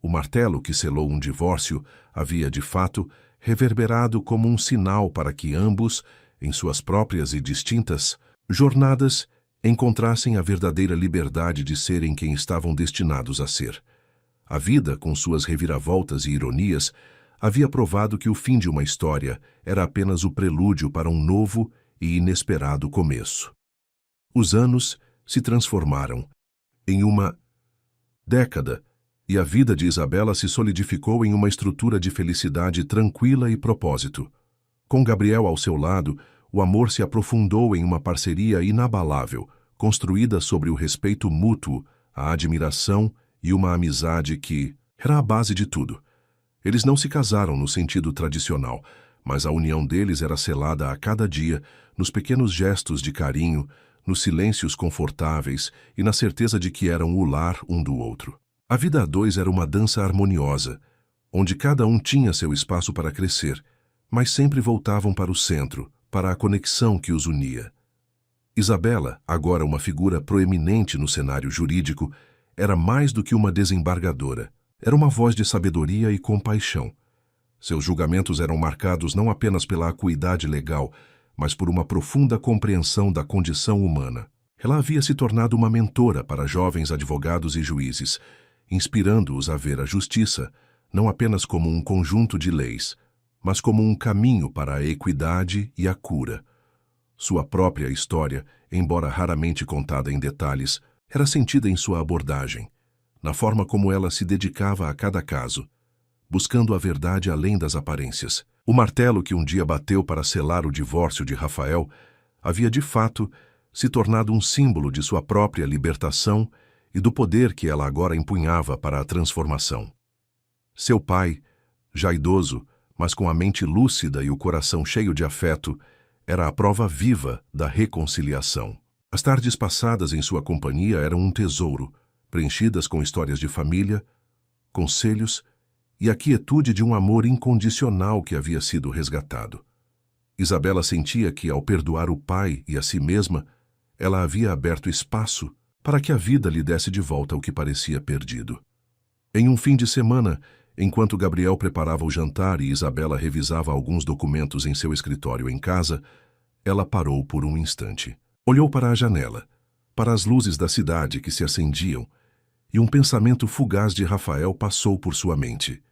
O martelo que selou um divórcio havia, de fato, reverberado como um sinal para que ambos, em suas próprias e distintas jornadas, encontrassem a verdadeira liberdade de serem quem estavam destinados a ser. A vida, com suas reviravoltas e ironias, havia provado que o fim de uma história era apenas o prelúdio para um novo e inesperado começo. Os anos se transformaram em uma década, e a vida de Isabela se solidificou em uma estrutura de felicidade tranquila e propósito. Com Gabriel ao seu lado, o amor se aprofundou em uma parceria inabalável, construída sobre o respeito mútuo, a admiração e uma amizade que era a base de tudo. Eles não se casaram no sentido tradicional, mas a união deles era selada a cada dia, nos pequenos gestos de carinho, nos silêncios confortáveis e na certeza de que eram o lar um do outro. A vida a dois era uma dança harmoniosa, onde cada um tinha seu espaço para crescer, mas sempre voltavam para o centro, para a conexão que os unia. Isabela, agora uma figura proeminente no cenário jurídico, era mais do que uma desembargadora. Era uma voz de sabedoria e compaixão. Seus julgamentos eram marcados não apenas pela acuidade legal, mas por uma profunda compreensão da condição humana. Ela havia se tornado uma mentora para jovens advogados e juízes, inspirando-os a ver a justiça não apenas como um conjunto de leis, mas como um caminho para a equidade e a cura. Sua própria história, embora raramente contada em detalhes, era sentida em sua abordagem, na forma como ela se dedicava a cada caso, buscando a verdade além das aparências. O martelo que um dia bateu para selar o divórcio de Rafael havia, de fato, se tornado um símbolo de sua própria libertação e do poder que ela agora empunhava para a transformação. Seu pai, já idoso, mas com a mente lúcida e o coração cheio de afeto, era a prova viva da reconciliação. As tardes passadas em sua companhia eram um tesouro, preenchidas com histórias de família, conselhos e a quietude de um amor incondicional que havia sido resgatado. Isabela sentia que, ao perdoar o pai e a si mesma, ela havia aberto espaço para que a vida lhe desse de volta o que parecia perdido. Em um fim de semana, enquanto Gabriel preparava o jantar e Isabela revisava alguns documentos em seu escritório em casa, ela parou por um instante. Olhou para a janela, para as luzes da cidade que se acendiam, e um pensamento fugaz de Rafael passou por sua mente.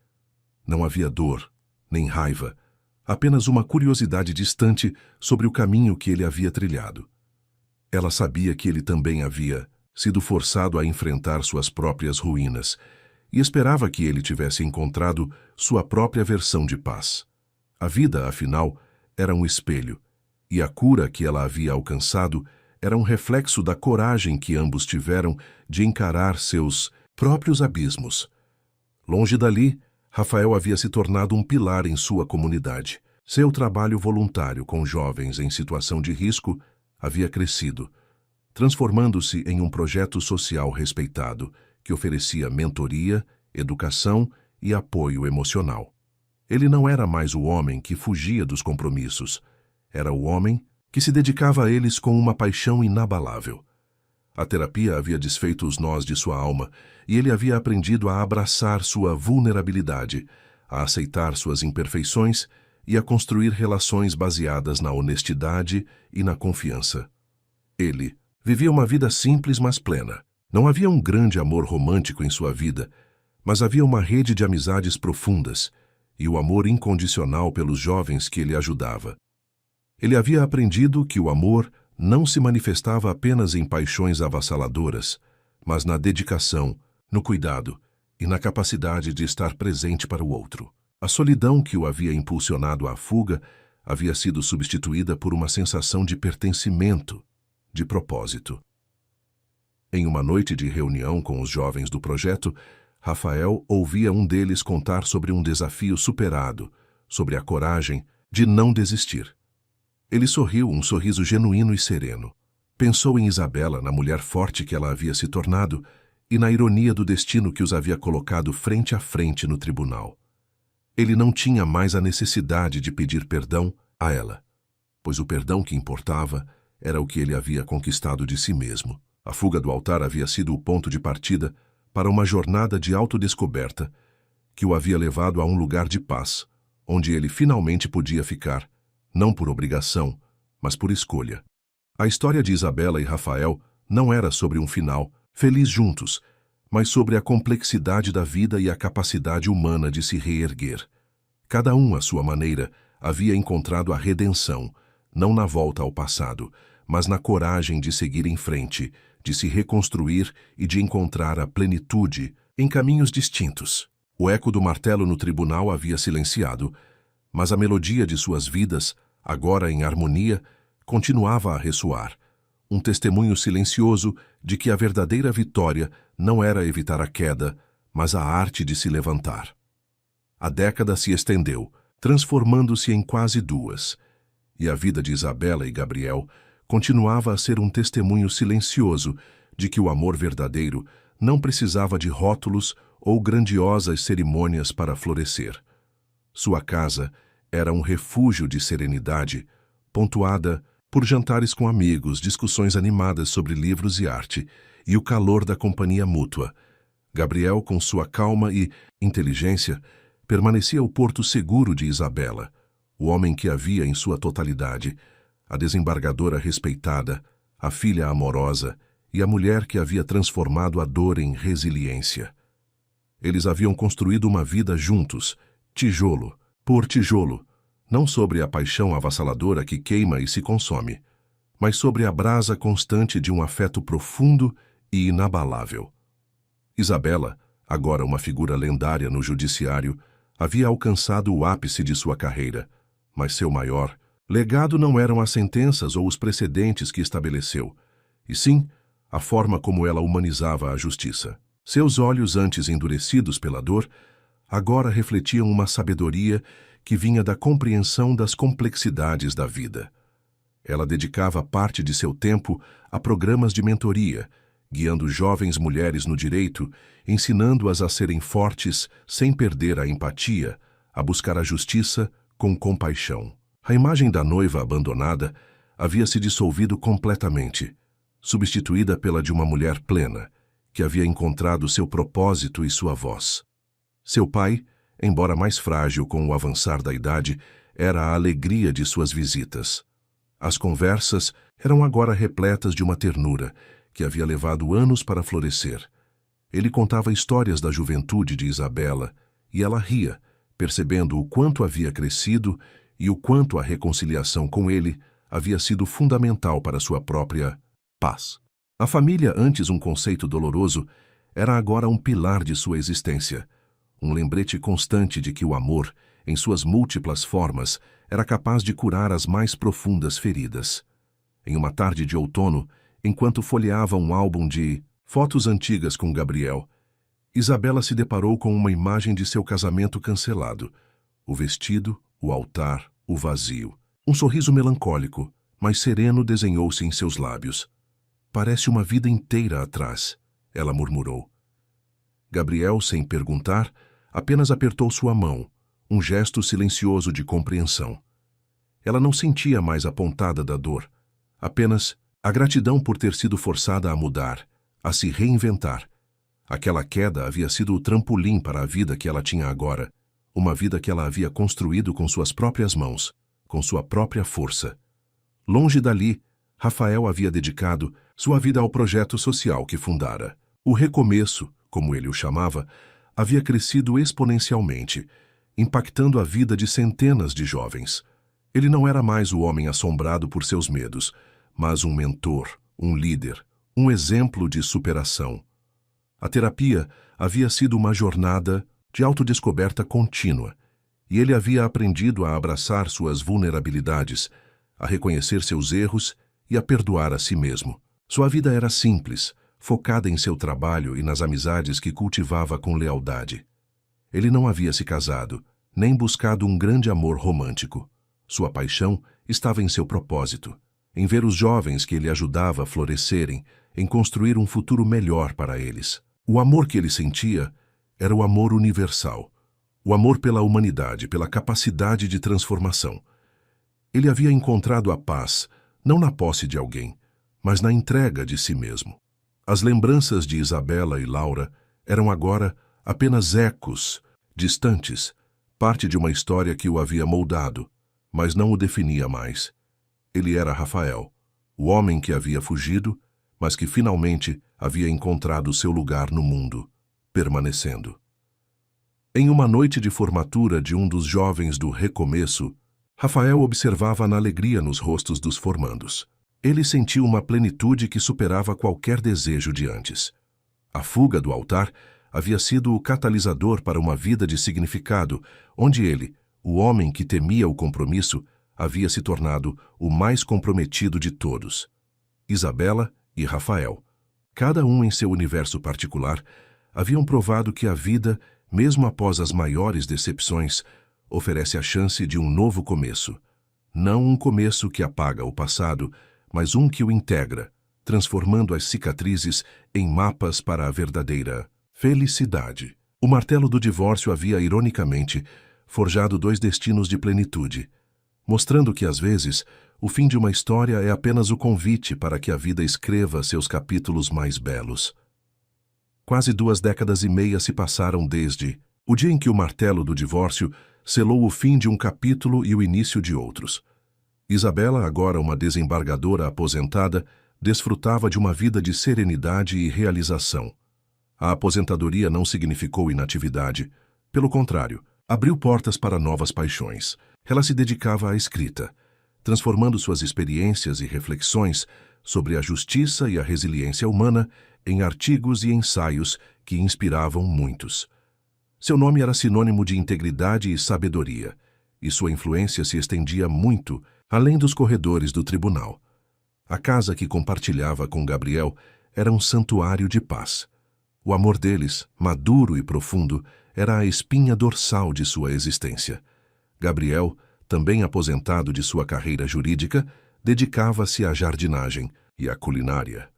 Não havia dor, nem raiva, apenas uma curiosidade distante sobre o caminho que ele havia trilhado. Ela sabia que ele também havia sido forçado a enfrentar suas próprias ruínas e esperava que ele tivesse encontrado sua própria versão de paz. A vida, afinal, era um espelho, e a cura que ela havia alcançado era um reflexo da coragem que ambos tiveram de encarar seus próprios abismos. Longe dali, Rafael havia se tornado um pilar em sua comunidade. Seu trabalho voluntário com jovens em situação de risco havia crescido, transformando-se em um projeto social respeitado que oferecia mentoria, educação e apoio emocional. Ele não era mais o homem que fugia dos compromissos, era o homem que se dedicava a eles com uma paixão inabalável. A terapia havia desfeito os nós de sua alma e ele havia aprendido a abraçar sua vulnerabilidade, a aceitar suas imperfeições e a construir relações baseadas na honestidade e na confiança. Ele vivia uma vida simples, mas plena. Não havia um grande amor romântico em sua vida, mas havia uma rede de amizades profundas e o amor incondicional pelos jovens que ele ajudava. Ele havia aprendido que o amor não se manifestava apenas em paixões avassaladoras, mas na dedicação, no cuidado e na capacidade de estar presente para o outro. A solidão que o havia impulsionado à fuga havia sido substituída por uma sensação de pertencimento, de propósito. Em uma noite de reunião com os jovens do projeto, Rafael ouvia um deles contar sobre um desafio superado, sobre a coragem de não desistir. Ele sorriu, um sorriso genuíno e sereno. Pensou em Isabela, na mulher forte que ela havia se tornado, e na ironia do destino que os havia colocado frente a frente no tribunal. Ele não tinha mais a necessidade de pedir perdão a ela, pois o perdão que importava era o que ele havia conquistado de si mesmo. A fuga do altar havia sido o ponto de partida para uma jornada de autodescoberta que o havia levado a um lugar de paz, onde ele finalmente podia ficar, não por obrigação, mas por escolha. A história de Isabela e Rafael não era sobre um final feliz juntos, mas sobre a complexidade da vida e a capacidade humana de se reerguer. Cada um, à sua maneira, havia encontrado a redenção, não na volta ao passado, mas na coragem de seguir em frente, de se reconstruir e de encontrar a plenitude em caminhos distintos. O eco do martelo no tribunal havia silenciado, mas a melodia de suas vidas, agora em harmonia, continuava a ressoar, um testemunho silencioso de que a verdadeira vitória não era evitar a queda, mas a arte de se levantar. A década se estendeu, transformando-se em quase 2, e a vida de Isabela e Gabriel continuava a ser um testemunho silencioso de que o amor verdadeiro não precisava de rótulos ou grandiosas cerimônias para florescer. Sua casa era um refúgio de serenidade, pontuada por jantares com amigos, discussões animadas sobre livros e arte, e o calor da companhia mútua. Gabriel, com sua calma e inteligência, permanecia o porto seguro de Isabela, o homem que havia em sua totalidade, a desembargadora respeitada, a filha amorosa e a mulher que havia transformado a dor em resiliência. Eles haviam construído uma vida juntos, tijolo por tijolo, não sobre a paixão avassaladora que queima e se consome, mas sobre a brasa constante de um afeto profundo e inabalável. Isabela, agora uma figura lendária no judiciário, havia alcançado o ápice de sua carreira, mas seu maior legado não eram as sentenças ou os precedentes que estabeleceu, e sim a forma como ela humanizava a justiça. Seus olhos, antes endurecidos pela dor, agora refletiam uma sabedoria que vinha da compreensão das complexidades da vida. Ela dedicava parte de seu tempo a programas de mentoria, guiando jovens mulheres no direito, ensinando-as a serem fortes sem perder a empatia, a buscar a justiça com compaixão. A imagem da noiva abandonada havia se dissolvido completamente, substituída pela de uma mulher plena, que havia encontrado seu propósito e sua voz. Seu pai, embora mais frágil com o avançar da idade, era a alegria de suas visitas. As conversas eram agora repletas de uma ternura que havia levado anos para florescer. Ele contava histórias da juventude de Isabela e ela ria, percebendo o quanto havia crescido e o quanto a reconciliação com ele havia sido fundamental para sua própria paz. A família, antes um conceito doloroso, era agora um pilar de sua existência, um lembrete constante de que o amor, em suas múltiplas formas, era capaz de curar as mais profundas feridas. Em uma tarde de outono, enquanto folheava um álbum de fotos antigas com Gabriel, Isabela se deparou com uma imagem de seu casamento cancelado. O vestido, o altar, o vazio. Um sorriso melancólico, mas sereno desenhou-se em seus lábios. Parece uma vida inteira atrás, ela murmurou. Gabriel, sem perguntar, apenas apertou sua mão, um gesto silencioso de compreensão. Ela não sentia mais a pontada da dor, apenas A gratidão por ter sido forçada a mudar, a se reinventar. Aquela queda havia sido o trampolim para a vida que ela tinha agora, uma vida que ela havia construído com suas próprias mãos, com sua própria força. Longe dali, Rafael havia dedicado sua vida ao projeto social que fundara. O recomeço, como ele o chamava, havia crescido exponencialmente, impactando a vida de centenas de jovens. Ele não era mais o homem assombrado por seus medos, mas um mentor, um líder, um exemplo de superação. A terapia havia sido uma jornada de autodescoberta contínua, e ele havia aprendido a abraçar suas vulnerabilidades, a reconhecer seus erros e a perdoar a si mesmo. Sua vida era simples, focada em seu trabalho e nas amizades que cultivava com lealdade. Ele não havia se casado, nem buscado um grande amor romântico. Sua paixão estava em seu propósito, em ver os jovens que ele ajudava a florescerem, em construir um futuro melhor para eles. O amor que ele sentia era o amor universal, o amor pela humanidade, pela capacidade de transformação. Ele havia encontrado a paz, não na posse de alguém, mas na entrega de si mesmo. As lembranças de Isabela e Laura eram agora apenas ecos, distantes, parte de uma história que o havia moldado, mas não o definia mais. Ele era Rafael, o homem que havia fugido, mas que finalmente havia encontrado seu lugar no mundo, permanecendo. Em uma noite de formatura de um dos jovens do recomeço, Rafael observava na alegria nos rostos dos formandos. Ele sentiu uma plenitude que superava qualquer desejo de antes. A fuga do altar havia sido o catalisador para uma vida de significado, onde ele, o homem que temia o compromisso, havia se tornado o mais comprometido de todos. Isabela e Rafael, cada um em seu universo particular, haviam provado que a vida, mesmo após as maiores decepções, oferece a chance de um novo começo. Não um começo que apaga o passado, mas um que o integra, transformando as cicatrizes em mapas para a verdadeira felicidade. O martelo do divórcio havia, ironicamente, forjado dois destinos de plenitude, mostrando que, às vezes, o fim de uma história é apenas o convite para que a vida escreva seus capítulos mais belos. Quase 2 décadas e meia se passaram desde o dia em que o martelo do divórcio selou o fim de um capítulo e o início de outros. Isabela, agora uma desembargadora aposentada, desfrutava de uma vida de serenidade e realização. A aposentadoria não significou inatividade. Pelo contrário, abriu portas para novas paixões. Ela se dedicava à escrita, transformando suas experiências e reflexões sobre a justiça e a resiliência humana em artigos e ensaios que inspiravam muitos. Seu nome era sinônimo de integridade e sabedoria, e sua influência se estendia muito além dos corredores do tribunal. A casa que compartilhava com Gabriel era um santuário de paz. O amor deles, maduro e profundo, era a espinha dorsal de sua existência. Gabriel, também aposentado de sua carreira jurídica, dedicava-se à jardinagem e à culinária,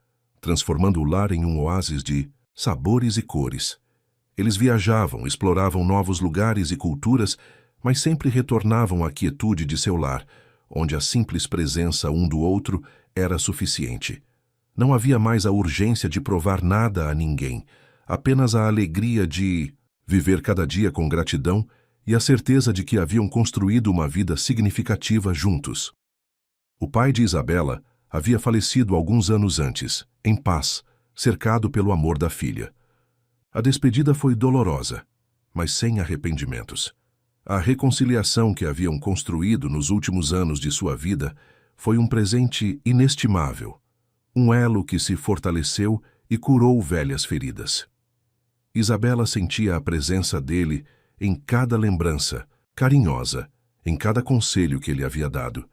transformando o lar em um oásis de sabores e cores. Eles viajavam, exploravam novos lugares e culturas, mas sempre retornavam à quietude de seu lar, onde a simples presença um do outro era suficiente. Não havia mais a urgência de provar nada a ninguém, apenas a alegria de viver cada dia com gratidão e a certeza de que haviam construído uma vida significativa juntos. O pai de Isabela havia falecido alguns anos antes, em paz, cercado pelo amor da filha. A despedida foi dolorosa, mas sem arrependimentos. A reconciliação que haviam construído nos últimos anos de sua vida foi um presente inestimável, um elo que se fortaleceu e curou velhas feridas. Isabela sentia a presença dele em cada lembrança, carinhosa, em cada conselho que ele havia dado,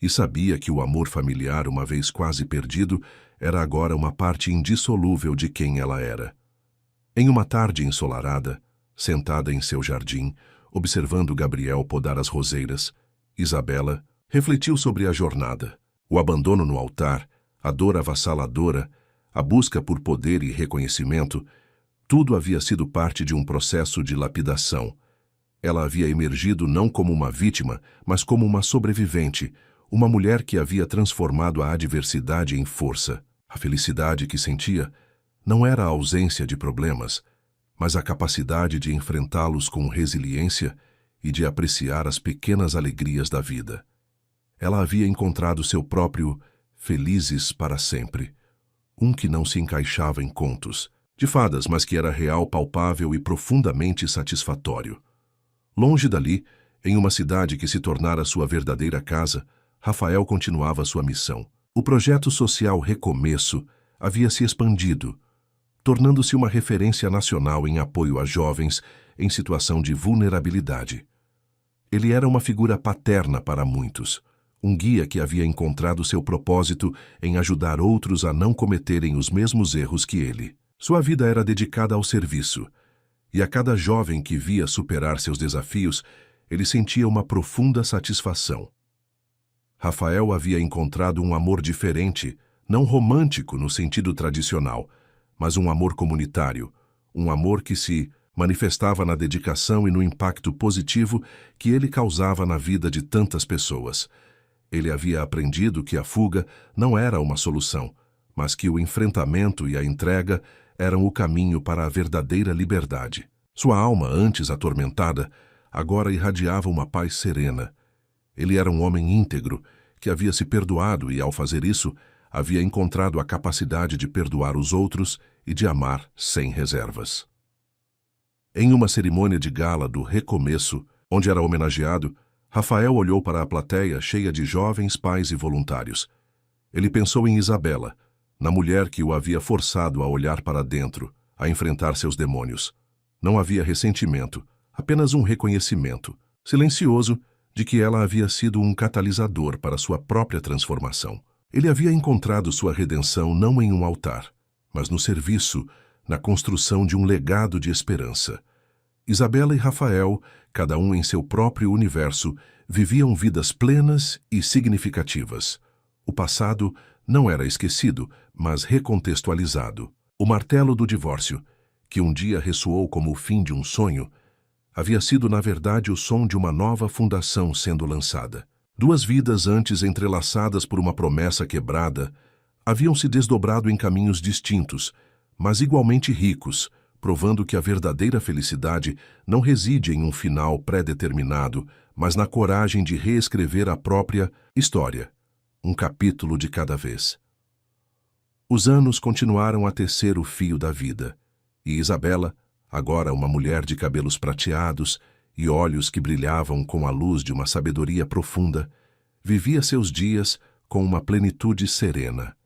e sabia que o amor familiar, uma vez quase perdido, era agora uma parte indissolúvel de quem ela era. Em uma tarde ensolarada, sentada em seu jardim, observando Gabriel podar as roseiras, Isabela refletiu sobre a jornada, o abandono no altar, a dor avassaladora, a busca por poder e reconhecimento. Tudo havia sido parte de um processo de lapidação. Ela havia emergido não como uma vítima, mas como uma sobrevivente, uma mulher que havia transformado a adversidade em força. A felicidade que sentia não era a ausência de problemas, mas a capacidade de enfrentá-los com resiliência e de apreciar as pequenas alegrias da vida. Ela havia encontrado seu próprio felizes para sempre, um que não se encaixava em contos de fadas, mas que era real, palpável e profundamente satisfatório. Longe dali, em uma cidade que se tornara sua verdadeira casa, Rafael continuava sua missão. O projeto social Recomeço havia se expandido, tornando-se uma referência nacional em apoio a jovens em situação de vulnerabilidade. Ele era uma figura paterna para muitos, um guia que havia encontrado seu propósito em ajudar outros a não cometerem os mesmos erros que ele. Sua vida era dedicada ao serviço, e a cada jovem que via superar seus desafios, ele sentia uma profunda satisfação. Rafael havia encontrado um amor diferente, não romântico no sentido tradicional, mas um amor comunitário, um amor que se manifestava na dedicação e no impacto positivo que ele causava na vida de tantas pessoas. Ele havia aprendido que a fuga não era uma solução, mas que o enfrentamento e a entrega eram o caminho para a verdadeira liberdade. Sua alma, antes atormentada, agora irradiava uma paz serena. Ele era um homem íntegro, que havia se perdoado e, ao fazer isso, havia encontrado a capacidade de perdoar os outros e de amar sem reservas. Em uma cerimônia de gala do Recomeço, onde era homenageado, Rafael olhou para a plateia cheia de jovens pais e voluntários. Ele pensou em Isabela, na mulher que o havia forçado a olhar para dentro, a enfrentar seus demônios. Não havia ressentimento, apenas um reconhecimento, silencioso, de que ela havia sido um catalisador para sua própria transformação. Ele havia encontrado sua redenção não em um altar, mas no serviço, na construção de um legado de esperança. Isabela e Rafael, cada um em seu próprio universo, viviam vidas plenas e significativas. O passado não era esquecido, mas recontextualizado. O martelo do divórcio, que um dia ressoou como o fim de um sonho, havia sido na verdade o som de uma nova fundação sendo lançada. Duas vidas antes entrelaçadas por uma promessa quebrada haviam se desdobrado em caminhos distintos, mas igualmente ricos, provando que a verdadeira felicidade não reside em um final pré-determinado, mas na coragem de reescrever a própria história, um capítulo de cada vez. Os anos continuaram a tecer o fio da vida, e Isabela, agora uma mulher de cabelos prateados e olhos que brilhavam com a luz de uma sabedoria profunda, vivia seus dias com uma plenitude serena.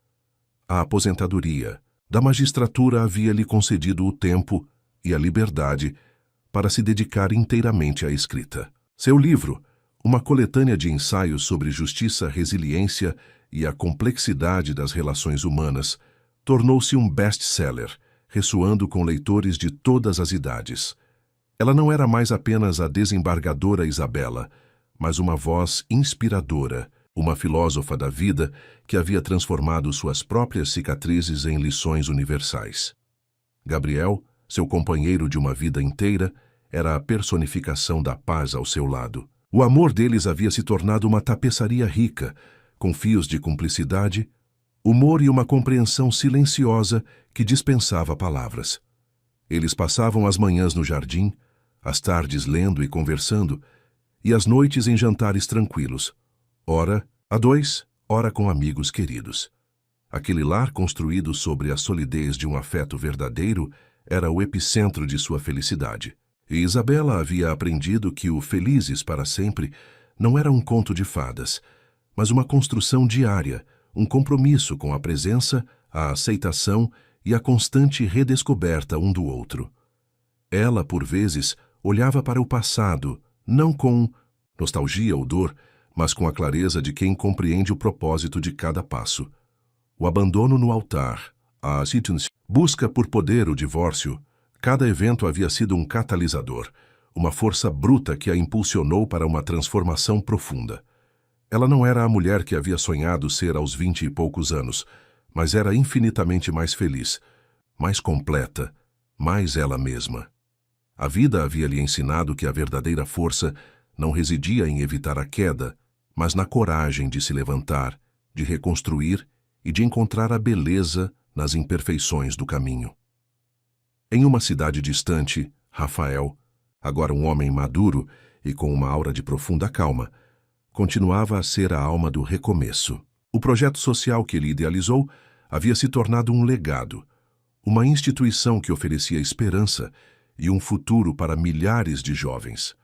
A aposentadoria da magistratura havia-lhe concedido o tempo e a liberdade para se dedicar inteiramente à escrita. Seu livro, uma coletânea de ensaios sobre justiça, resiliência e a complexidade das relações humanas, tornou-se um best-seller, ressoando com leitores de todas as idades. Ela não era mais apenas a desembargadora Isabela, mas uma voz inspiradora, uma filósofa da vida que havia transformado suas próprias cicatrizes em lições universais. Gabriel, seu companheiro de uma vida inteira, era a personificação da paz ao seu lado. O amor deles havia se tornado uma tapeçaria rica, com fios de cumplicidade, humor e uma compreensão silenciosa que dispensava palavras. Eles passavam as manhãs no jardim, as tardes lendo e conversando, e as noites em jantares tranquilos, ora a dois, ora com amigos queridos. Aquele lar construído sobre a solidez de um afeto verdadeiro era o epicentro de sua felicidade. E Isabela havia aprendido que o felizes para sempre não era um conto de fadas, mas uma construção diária, um compromisso com a presença, a aceitação e a constante redescoberta um do outro. Ela, por vezes, olhava para o passado, não com nostalgia ou dor, mas com a clareza de quem compreende o propósito de cada passo. O abandono no altar, a busca por poder, o divórcio, cada evento havia sido um catalisador, uma força bruta que a impulsionou para uma transformação profunda. Ela não era a mulher que havia sonhado ser aos 20 e poucos anos, mas era infinitamente mais feliz, mais completa, mais ela mesma. A vida havia lhe ensinado que a verdadeira força não residia em evitar a queda, mas na coragem de se levantar, de reconstruir e de encontrar a beleza nas imperfeições do caminho. Em uma cidade distante, Rafael, agora um homem maduro e com uma aura de profunda calma, continuava a ser a alma do recomeço. O projeto social que ele idealizou havia se tornado um legado, uma instituição que oferecia esperança e um futuro para milhares de jovens.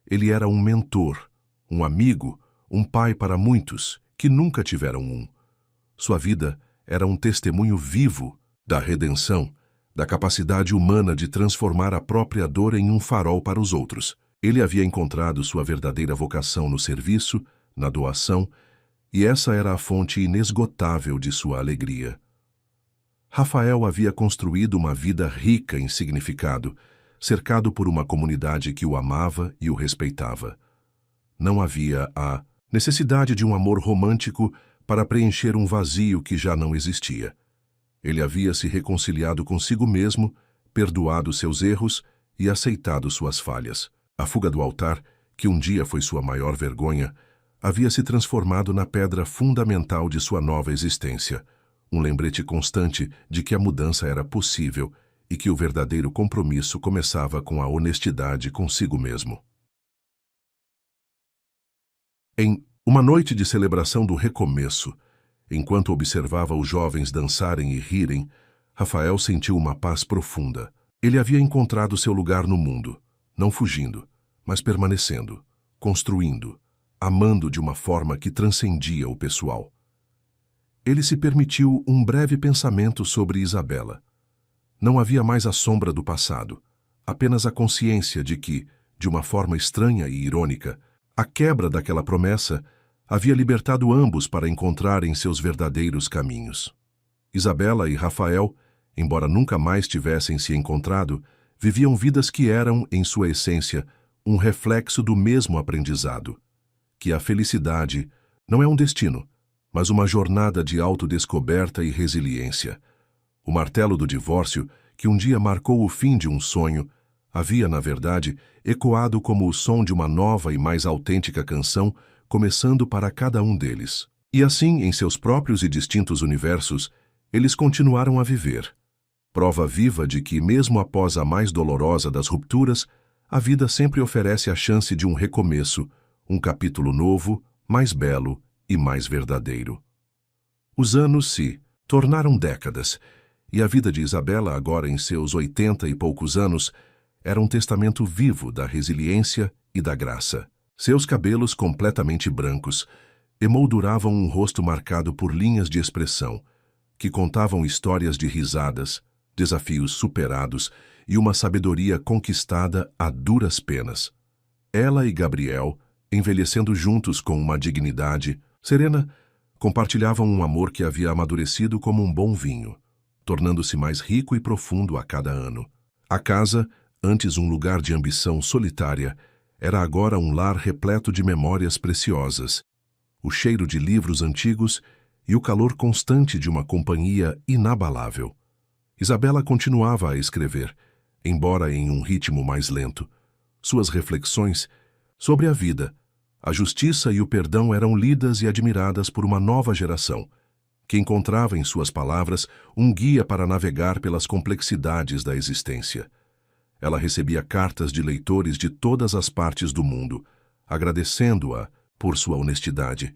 Ele era um mentor, um amigo, um pai para muitos que nunca tiveram um. Sua vida era um testemunho vivo da redenção, da capacidade humana de transformar a própria dor em um farol para os outros. Ele havia encontrado sua verdadeira vocação no serviço, na doação, e essa era a fonte inesgotável de sua alegria. Rafael havia construído uma vida rica em significado, cercado por uma comunidade que o amava e o respeitava. Não havia a necessidade de um amor romântico para preencher um vazio que já não existia. Ele havia se reconciliado consigo mesmo, perdoado seus erros e aceitado suas falhas. A fuga do altar, que um dia foi sua maior vergonha, havia se transformado na pedra fundamental de sua nova existência, um lembrete constante de que a mudança era possível e que o verdadeiro compromisso começava com a honestidade consigo mesmo. Em uma noite de celebração do recomeço, enquanto observava os jovens dançarem e rirem, Rafael sentiu uma paz profunda. Ele havia encontrado seu lugar no mundo, não fugindo, mas permanecendo, construindo, amando de uma forma que transcendia o pessoal. Ele se permitiu um breve pensamento sobre Isabela. Não havia mais a sombra do passado, apenas a consciência de que, de uma forma estranha e irônica, a quebra daquela promessa havia libertado ambos para encontrarem seus verdadeiros caminhos. Isabela e Rafael, embora nunca mais tivessem se encontrado, viviam vidas que eram, em sua essência, um reflexo do mesmo aprendizado, que a felicidade não é um destino, mas uma jornada de autodescoberta e resiliência. O martelo do divórcio, que um dia marcou o fim de um sonho, havia, na verdade, ecoado como o som de uma nova e mais autêntica canção, começando para cada um deles. E assim, em seus próprios e distintos universos, eles continuaram a viver. Prova viva de que, mesmo após a mais dolorosa das rupturas, a vida sempre oferece a chance de um recomeço, um capítulo novo, mais belo e mais verdadeiro. Os anos se tornaram décadas, e a vida de Isabela, agora em seus 80 e poucos anos, era um testamento vivo da resiliência e da graça. Seus cabelos completamente brancos emolduravam um rosto marcado por linhas de expressão, que contavam histórias de risadas, desafios superados e uma sabedoria conquistada a duras penas. Ela e Gabriel, envelhecendo juntos com uma dignidade serena, compartilhavam um amor que havia amadurecido como um bom vinho, tornando-se mais rico e profundo a cada ano. A casa, antes um lugar de ambição solitária, era agora um lar repleto de memórias preciosas, o cheiro de livros antigos e o calor constante de uma companhia inabalável. Isabela continuava a escrever, embora em um ritmo mais lento. Suas reflexões sobre a vida, a justiça e o perdão eram lidas e admiradas por uma nova geração, que encontrava em suas palavras um guia para navegar pelas complexidades da existência. Ela recebia cartas de leitores de todas as partes do mundo, agradecendo-a por sua honestidade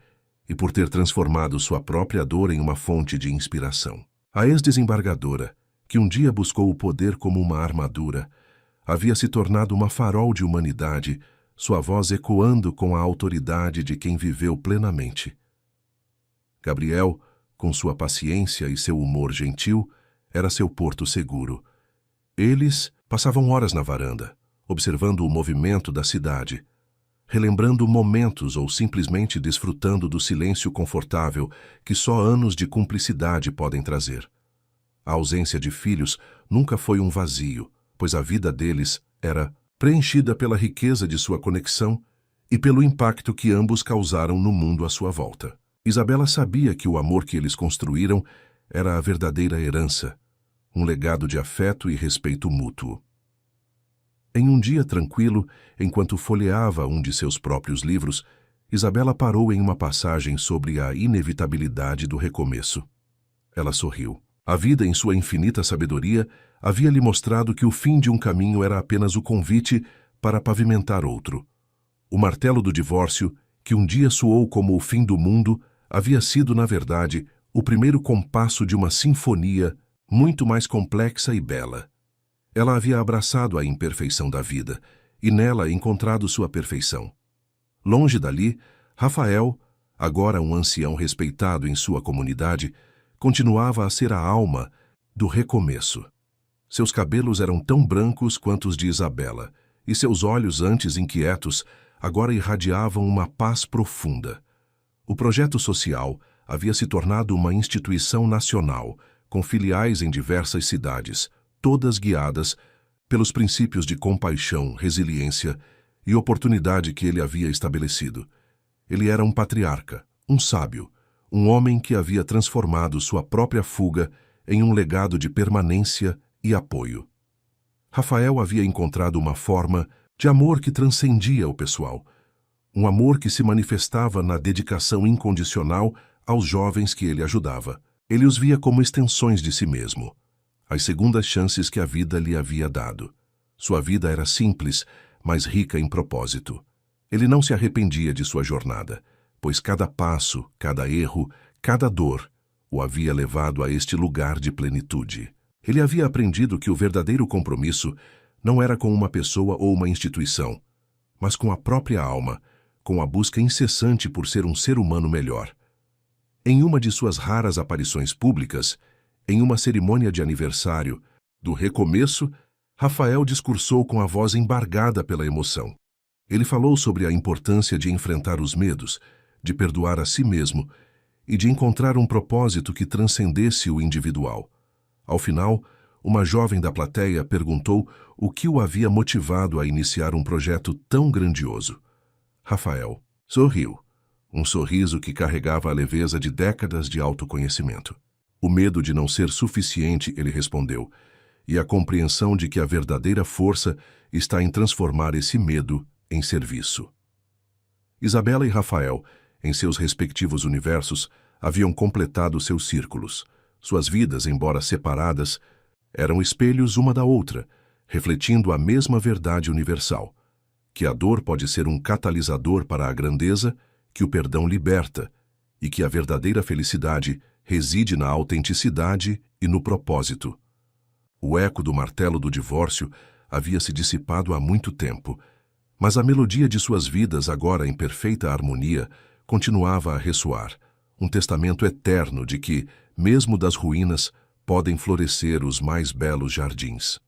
e por ter transformado sua própria dor em uma fonte de inspiração. A ex-desembargadora, que um dia buscou o poder como uma armadura, havia se tornado uma farol de humanidade, sua voz ecoando com a autoridade de quem viveu plenamente. Gabriel, com sua paciência e seu humor gentil, era seu porto seguro. Eles passavam horas na varanda, observando o movimento da cidade, relembrando momentos ou simplesmente desfrutando do silêncio confortável que só anos de cumplicidade podem trazer. A ausência de filhos nunca foi um vazio, pois a vida deles era preenchida pela riqueza de sua conexão e pelo impacto que ambos causaram no mundo à sua volta. Isabela sabia que o amor que eles construíram era a verdadeira herança, um legado de afeto e respeito mútuo. Em um dia tranquilo, enquanto folheava um de seus próprios livros, Isabela parou em uma passagem sobre a inevitabilidade do recomeço. Ela sorriu. A vida, em sua infinita sabedoria, havia lhe mostrado que o fim de um caminho era apenas o convite para pavimentar outro. O martelo do divórcio, que um dia soou como o fim do mundo, havia sido, na verdade, o primeiro compasso de uma sinfonia muito mais complexa e bela. Ela havia abraçado a imperfeição da vida e nela encontrado sua perfeição. Longe dali, Rafael, agora um ancião respeitado em sua comunidade, continuava a ser a alma do recomeço. Seus cabelos eram tão brancos quanto os de Isabela, e seus olhos, antes inquietos, agora irradiavam uma paz profunda. O projeto social havia se tornado uma instituição nacional, com filiais em diversas cidades, todas guiadas pelos princípios de compaixão, resiliência e oportunidade que ele havia estabelecido. Ele era um patriarca, um sábio, um homem que havia transformado sua própria fuga em um legado de permanência e apoio. Rafael havia encontrado uma forma de amor que transcendia o pessoal, um amor que se manifestava na dedicação incondicional aos jovens que ele ajudava. Ele os via como extensões de si mesmo, as segundas chances que a vida lhe havia dado. Sua vida era simples, mas rica em propósito. Ele não se arrependia de sua jornada, pois cada passo, cada erro, cada dor o havia levado a este lugar de plenitude. Ele havia aprendido que o verdadeiro compromisso não era com uma pessoa ou uma instituição, mas com a própria alma, com a busca incessante por ser um ser humano melhor. Em uma de suas raras aparições públicas, em uma cerimônia de aniversário do recomeço, Rafael discursou com a voz embargada pela emoção. Ele falou sobre a importância de enfrentar os medos, de perdoar a si mesmo e de encontrar um propósito que transcendesse o individual. Ao final, uma jovem da plateia perguntou o que o havia motivado a iniciar um projeto tão grandioso. Rafael sorriu, um sorriso que carregava a leveza de décadas de autoconhecimento. O medo de não ser suficiente, ele respondeu, e a compreensão de que a verdadeira força está em transformar esse medo em serviço. Isabela e Rafael, em seus respectivos universos, haviam completado seus círculos. Suas vidas, embora separadas, eram espelhos uma da outra, refletindo a mesma verdade universal, que a dor pode ser um catalisador para a grandeza, que o perdão liberta, e que a verdadeira felicidade reside na autenticidade e no propósito. O eco do martelo do divórcio havia se dissipado há muito tempo, mas a melodia de suas vidas, agora em perfeita harmonia, continuava a ressoar, um testamento eterno de que, mesmo das ruínas, podem florescer os mais belos jardins.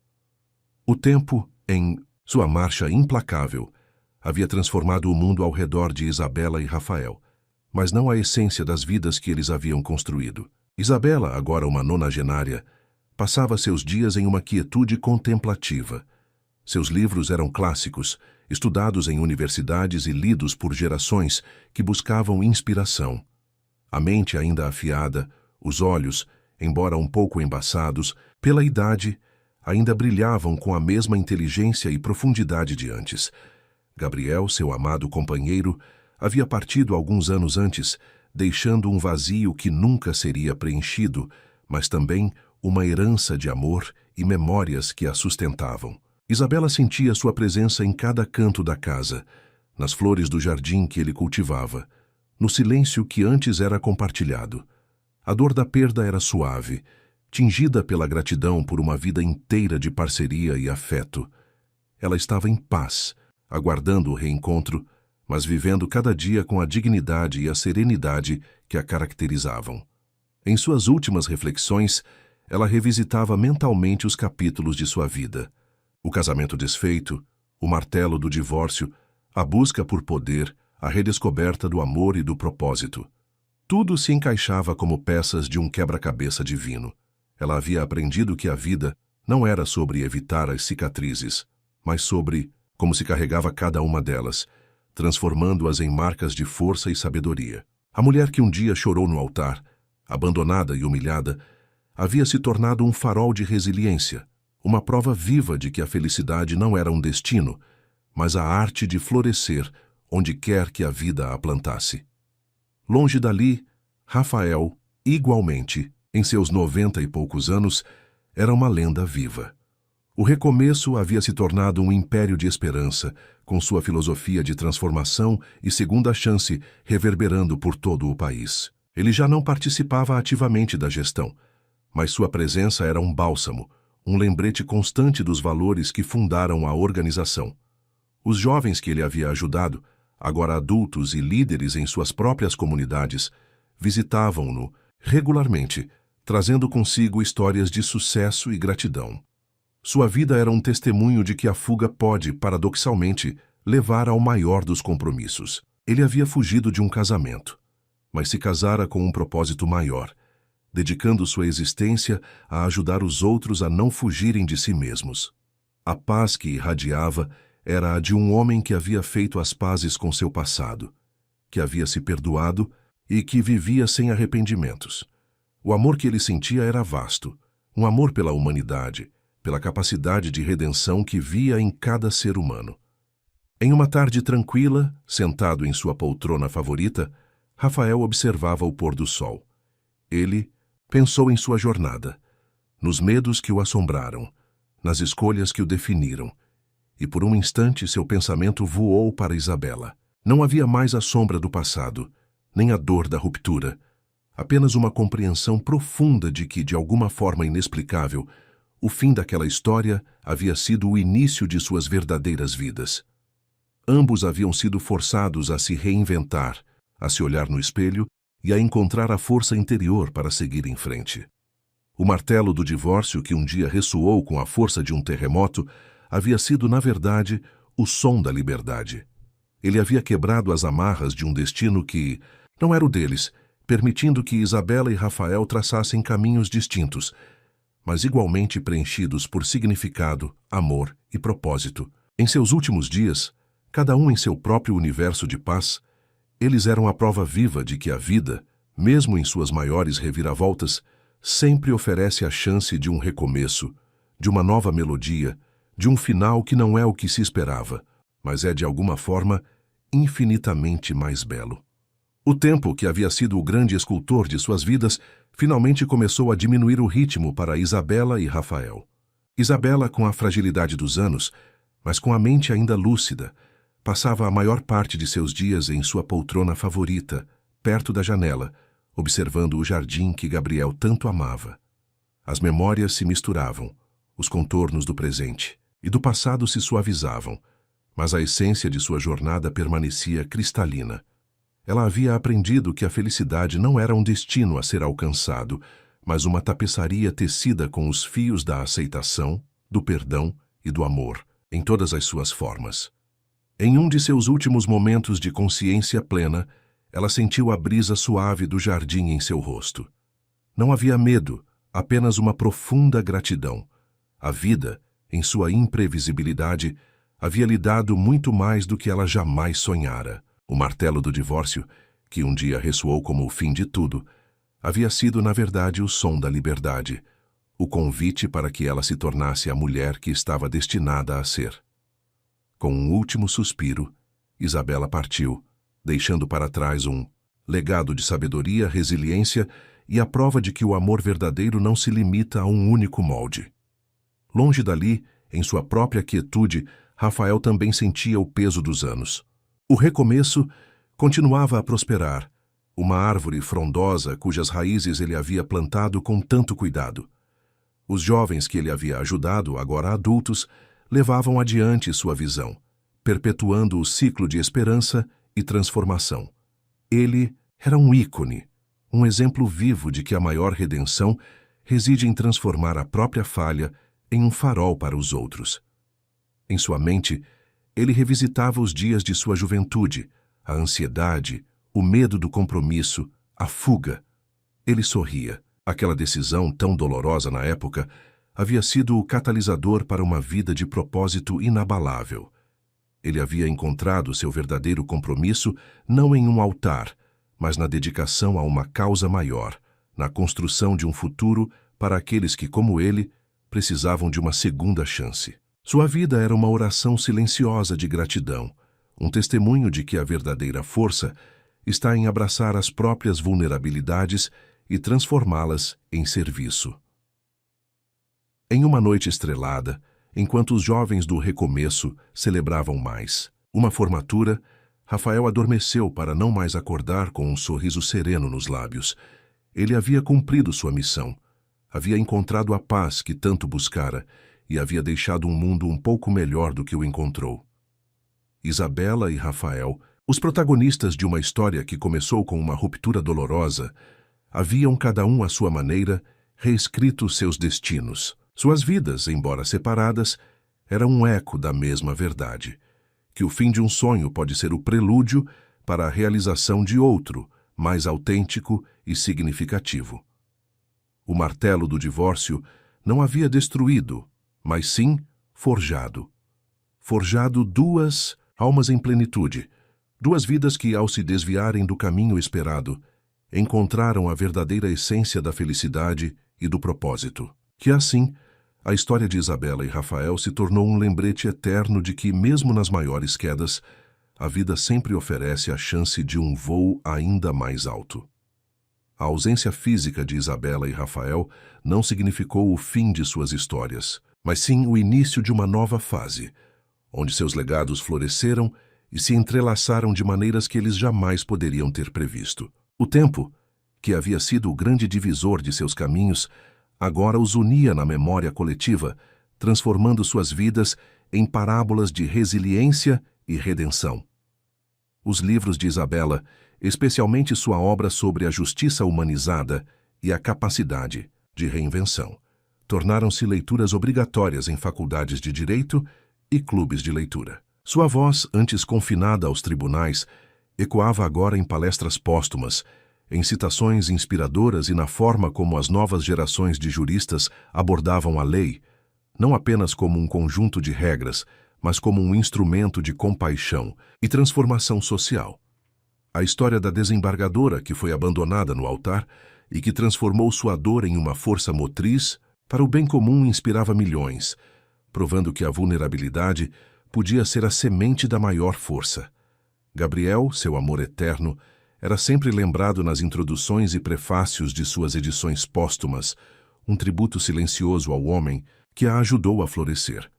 O tempo, em sua marcha implacável, havia transformado o mundo ao redor de Isabela e Rafael, mas não a essência das vidas que eles haviam construído. Isabela, agora uma nonagenária, passava seus dias em uma quietude contemplativa. Seus livros eram clássicos, estudados em universidades e lidos por gerações que buscavam inspiração. A mente ainda afiada, os olhos, embora um pouco embaçados, pela idade, ainda brilhavam com a mesma inteligência e profundidade de antes. Gabriel, seu amado companheiro, havia partido alguns anos antes, deixando um vazio que nunca seria preenchido, mas também uma herança de amor e memórias que a sustentavam. Isabela sentia sua presença em cada canto da casa, nas flores do jardim que ele cultivava, no silêncio que antes era compartilhado. A dor da perda era suave, tingida pela gratidão por uma vida inteira de parceria e afeto. Ela estava em paz, aguardando o reencontro, mas vivendo cada dia com a dignidade e a serenidade que a caracterizavam. Em suas últimas reflexões, ela revisitava mentalmente os capítulos de sua vida. O casamento desfeito, o martelo do divórcio, a busca por poder, a redescoberta do amor e do propósito. Tudo se encaixava como peças de um quebra-cabeça divino. Ela havia aprendido que a vida não era sobre evitar as cicatrizes, mas sobre como se carregava cada uma delas, transformando-as em marcas de força e sabedoria. A mulher que um dia chorou no altar, abandonada e humilhada, havia se tornado um farol de resiliência, uma prova viva de que a felicidade não era um destino, mas a arte de florescer onde quer que a vida a plantasse. Longe dali, Rafael, igualmente, em seus 90 e poucos anos, era uma lenda viva. O recomeço havia se tornado um império de esperança, com sua filosofia de transformação e segunda chance reverberando por todo o país. Ele já não participava ativamente da gestão, mas sua presença era um bálsamo, um lembrete constante dos valores que fundaram a organização. Os jovens que ele havia ajudado, agora adultos e líderes em suas próprias comunidades, visitavam-no regularmente, trazendo consigo histórias de sucesso e gratidão. Sua vida era um testemunho de que a fuga pode, paradoxalmente, levar ao maior dos compromissos. Ele havia fugido de um casamento, mas se casara com um propósito maior, dedicando sua existência a ajudar os outros a não fugirem de si mesmos. A paz que irradiava era a de um homem que havia feito as pazes com seu passado, que havia se perdoado e que vivia sem arrependimentos. O amor que ele sentia era vasto, um amor pela humanidade, pela capacidade de redenção que via em cada ser humano. Em uma tarde tranquila, sentado em sua poltrona favorita, Rafael observava o pôr do sol. Ele pensou em sua jornada, nos medos que o assombraram, nas escolhas que o definiram, e por um instante seu pensamento voou para Isabela. Não havia mais a sombra do passado, nem a dor da ruptura, apenas uma compreensão profunda de que, de alguma forma inexplicável, o fim daquela história havia sido o início de suas verdadeiras vidas. Ambos haviam sido forçados a se reinventar, a se olhar no espelho e a encontrar a força interior para seguir em frente. O martelo do divórcio, que um dia ressoou com a força de um terremoto, havia sido, na verdade, o som da liberdade. Ele havia quebrado as amarras de um destino que não era o deles, permitindo que Isabela e Rafael traçassem caminhos distintos, mas igualmente preenchidos por significado, amor e propósito. Em seus últimos dias, cada um em seu próprio universo de paz, eles eram a prova viva de que a vida, mesmo em suas maiores reviravoltas, sempre oferece a chance de um recomeço, de uma nova melodia, de um final que não é o que se esperava, mas é de alguma forma infinitamente mais belo. O tempo, que havia sido o grande escultor de suas vidas, finalmente começou a diminuir o ritmo para Isabela e Rafael. Isabela, com a fragilidade dos anos, mas com a mente ainda lúcida, passava a maior parte de seus dias em sua poltrona favorita, perto da janela, observando o jardim que Gabriel tanto amava. As memórias se misturavam, os contornos do presente e do passado se suavizavam, mas a essência de sua jornada permanecia cristalina. Ela havia aprendido que a felicidade não era um destino a ser alcançado, mas uma tapeçaria tecida com os fios da aceitação, do perdão e do amor, em todas as suas formas. Em um de seus últimos momentos de consciência plena, ela sentiu a brisa suave do jardim em seu rosto. Não havia medo, apenas uma profunda gratidão. A vida, em sua imprevisibilidade, havia lhe dado muito mais do que ela jamais sonhara. O martelo do divórcio, que um dia ressoou como o fim de tudo, havia sido, na verdade, o som da liberdade, o convite para que ela se tornasse a mulher que estava destinada a ser. Com um último suspiro, Isabela partiu, deixando para trás um legado de sabedoria, resiliência e a prova de que o amor verdadeiro não se limita a um único molde. Longe dali, em sua própria quietude, Rafael também sentia o peso dos anos. O recomeço continuava a prosperar, uma árvore frondosa cujas raízes ele havia plantado com tanto cuidado. Os jovens que ele havia ajudado, agora adultos, levavam adiante sua visão, perpetuando o ciclo de esperança e transformação. Ele era um ícone, um exemplo vivo de que a maior redenção reside em transformar a própria falha em um farol para os outros. Em sua mente, ele revisitava os dias de sua juventude, a ansiedade, o medo do compromisso, a fuga. Ele sorria. Aquela decisão, tão dolorosa na época, havia sido o catalisador para uma vida de propósito inabalável. Ele havia encontrado seu verdadeiro compromisso não em um altar, mas na dedicação a uma causa maior, na construção de um futuro para aqueles que, como ele, precisavam de uma segunda chance. Sua vida era uma oração silenciosa de gratidão, um testemunho de que a verdadeira força está em abraçar as próprias vulnerabilidades e transformá-las em serviço. Em uma noite estrelada, enquanto os jovens do Recomeço celebravam mais uma formatura, Rafael adormeceu para não mais acordar com um sorriso sereno nos lábios. Ele havia cumprido sua missão, havia encontrado a paz que tanto buscara e havia deixado um mundo um pouco melhor do que o encontrou. Isabela e Rafael, os protagonistas de uma história que começou com uma ruptura dolorosa, haviam cada um à sua maneira reescrito seus destinos. Suas vidas, embora separadas, eram um eco da mesma verdade, que o fim de um sonho pode ser o prelúdio para a realização de outro, mais autêntico e significativo. O martelo do divórcio não havia destruído, mas sim forjado. Forjado duas almas em plenitude, duas vidas que, ao se desviarem do caminho esperado, encontraram a verdadeira essência da felicidade e do propósito. Que assim, a história de Isabela e Rafael se tornou um lembrete eterno de que, mesmo nas maiores quedas, a vida sempre oferece a chance de um voo ainda mais alto. A ausência física de Isabela e Rafael não significou o fim de suas histórias, mas sim o início de uma nova fase, onde seus legados floresceram e se entrelaçaram de maneiras que eles jamais poderiam ter previsto. O tempo, que havia sido o grande divisor de seus caminhos, agora os unia na memória coletiva, transformando suas vidas em parábolas de resiliência e redenção. Os livros de Isabela, especialmente sua obra sobre a justiça humanizada e a capacidade de reinvenção, tornaram-se leituras obrigatórias em faculdades de direito e clubes de leitura. Sua voz, antes confinada aos tribunais, ecoava agora em palestras póstumas, em citações inspiradoras e na forma como as novas gerações de juristas abordavam a lei, não apenas como um conjunto de regras, mas como um instrumento de compaixão e transformação social. A história da desembargadora que foi abandonada no altar e que transformou sua dor em uma força motriz para o bem comum inspirava milhões, provando que a vulnerabilidade podia ser a semente da maior força. Gabriel, seu amor eterno, era sempre lembrado nas introduções e prefácios de suas edições póstumas, um tributo silencioso ao homem que a ajudou a florescer.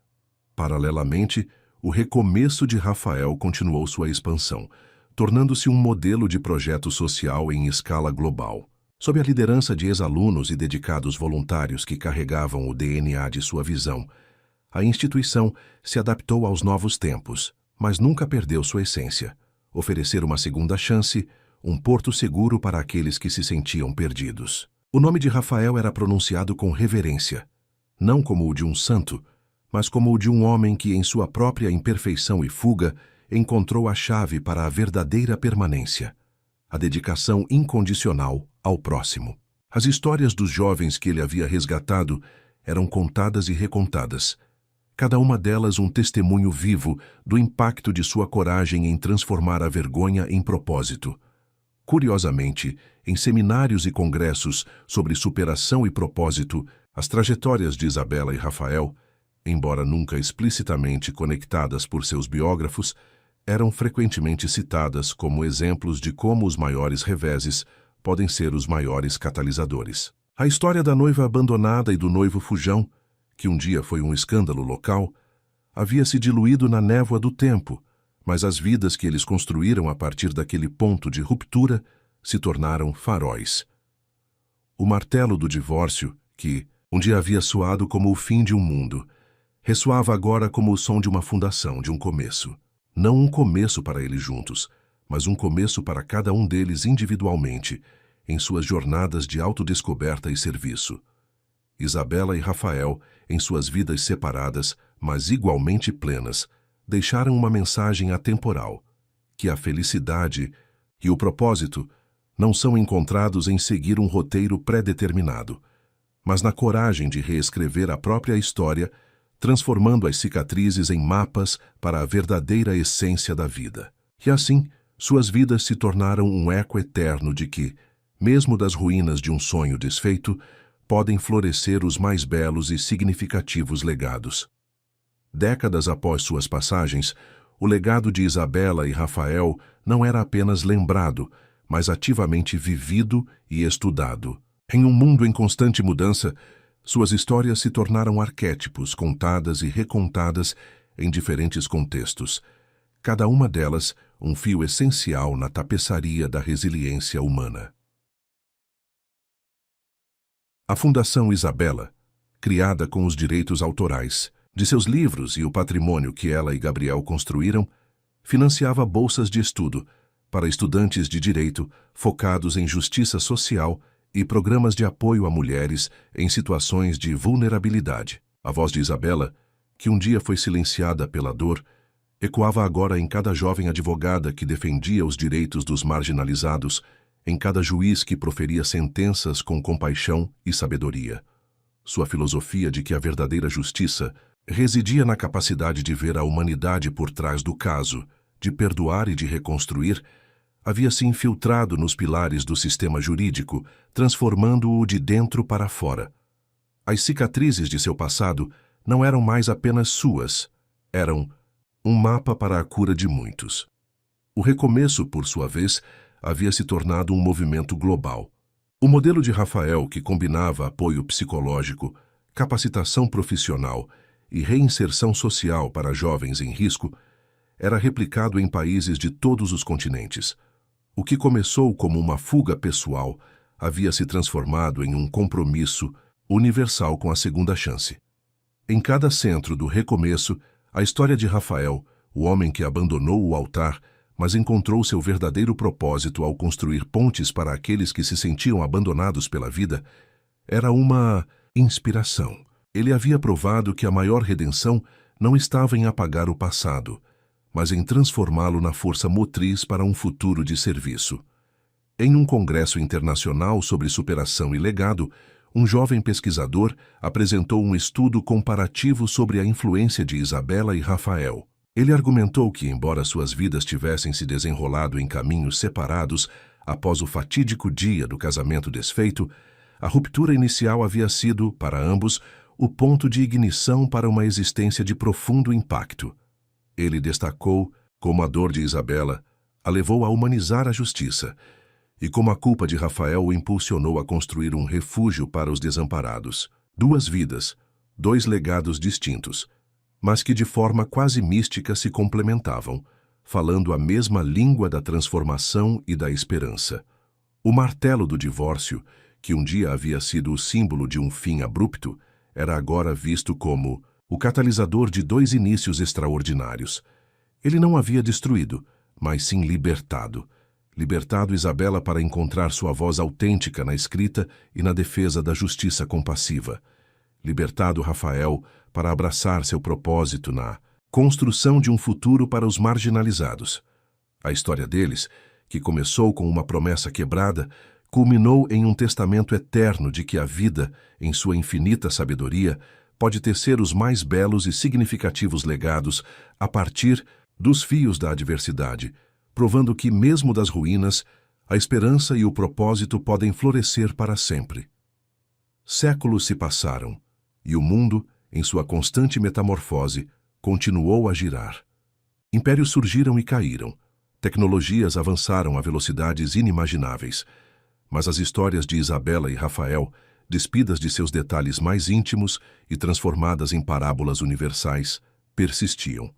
Paralelamente, o Recomeço de Rafael continuou sua expansão, tornando-se um modelo de projeto social em escala global. Sob a liderança de ex-alunos e dedicados voluntários que carregavam o DNA de sua visão, a instituição se adaptou aos novos tempos, mas nunca perdeu sua essência: oferecer uma segunda chance, um porto seguro para aqueles que se sentiam perdidos. O nome de Rafael era pronunciado com reverência, não como o de um santo, mas como o de um homem que, em sua própria imperfeição e fuga, encontrou a chave para a verdadeira permanência: a dedicação incondicional ao próximo. As histórias dos jovens que ele havia resgatado eram contadas e recontadas, cada uma delas um testemunho vivo do impacto de sua coragem em transformar a vergonha em propósito. Curiosamente, em seminários e congressos sobre superação e propósito, as trajetórias de Isabela e Rafael, embora nunca explicitamente conectadas por seus biógrafos, eram frequentemente citadas como exemplos de como os maiores reveses podem ser os maiores catalisadores. A história da noiva abandonada e do noivo fujão, que um dia foi um escândalo local, havia se diluído na névoa do tempo, mas as vidas que eles construíram a partir daquele ponto de ruptura se tornaram faróis. O martelo do divórcio, que um dia havia soado como o fim de um mundo, ressoava agora como o som de uma fundação, de um começo. Não um começo para eles juntos, mas um começo para cada um deles individualmente, em suas jornadas de autodescoberta e serviço. Isabela e Rafael, em suas vidas separadas, mas igualmente plenas, deixaram uma mensagem atemporal, que a felicidade e o propósito não são encontrados em seguir um roteiro pré-determinado, mas na coragem de reescrever a própria história, transformando as cicatrizes em mapas para a verdadeira essência da vida. E assim, suas vidas se tornaram um eco eterno de que, mesmo das ruínas de um sonho desfeito, podem florescer os mais belos e significativos legados. Décadas após suas passagens, o legado de Isabela e Rafael não era apenas lembrado, mas ativamente vivido e estudado. Em um mundo em constante mudança, suas histórias se tornaram arquétipos contadas e recontadas em diferentes contextos. Cada uma delas um fio essencial na tapeçaria da resiliência humana. A Fundação Isabela, criada com os direitos autorais de seus livros e o patrimônio que ela e Gabriel construíram, financiava bolsas de estudo para estudantes de direito focados em justiça social e programas de apoio a mulheres em situações de vulnerabilidade. A voz de Isabela, que um dia foi silenciada pela dor, ecoava agora em cada jovem advogada que defendia os direitos dos marginalizados, em cada juiz que proferia sentenças com compaixão e sabedoria. Sua filosofia de que a verdadeira justiça residia na capacidade de ver a humanidade por trás do caso, de perdoar e de reconstruir, havia se infiltrado nos pilares do sistema jurídico, transformando-o de dentro para fora. As cicatrizes de seu passado não eram mais apenas suas, eram um mapa para a cura de muitos. O recomeço, por sua vez, havia se tornado um movimento global. O modelo de Rafael, que combinava apoio psicológico, capacitação profissional e reinserção social para jovens em risco, era replicado em países de todos os continentes. O que começou como uma fuga pessoal havia se transformado em um compromisso universal com a segunda chance. Em cada centro do recomeço, a história de Rafael, o homem que abandonou o altar, mas encontrou seu verdadeiro propósito ao construir pontes para aqueles que se sentiam abandonados pela vida, era uma inspiração. Ele havia provado que a maior redenção não estava em apagar o passado, mas em transformá-lo na força motriz para um futuro de serviço. Em um congresso internacional sobre superação e legado, um jovem pesquisador apresentou um estudo comparativo sobre a influência de Isabela e Rafael. Ele argumentou que, embora suas vidas tivessem se desenrolado em caminhos separados após o fatídico dia do casamento desfeito, a ruptura inicial havia sido, para ambos, o ponto de ignição para uma existência de profundo impacto. Ele destacou como a dor de Isabela a levou a humanizar a justiça e como a culpa de Rafael o impulsionou a construir um refúgio para os desamparados. Duas vidas, dois legados distintos, mas que de forma quase mística se complementavam, falando a mesma língua da transformação e da esperança. O martelo do divórcio, que um dia havia sido o símbolo de um fim abrupto, era agora visto como o catalisador de dois inícios extraordinários. Ele não havia destruído, mas sim libertado. Libertado Isabela para encontrar sua voz autêntica na escrita e na defesa da justiça compassiva. Libertado Rafael para abraçar seu propósito na construção de um futuro para os marginalizados. A história deles, que começou com uma promessa quebrada, culminou em um testamento eterno de que a vida, em sua infinita sabedoria, pode tecer os mais belos e significativos legados a partir dos fios da adversidade, provando que, mesmo das ruínas, a esperança e o propósito podem florescer para sempre. Séculos se passaram, e o mundo, em sua constante metamorfose, continuou a girar. Impérios surgiram e caíram, tecnologias avançaram a velocidades inimagináveis, mas as histórias de Isabela e Rafael, despidas de seus detalhes mais íntimos e transformadas em parábolas universais, persistiam.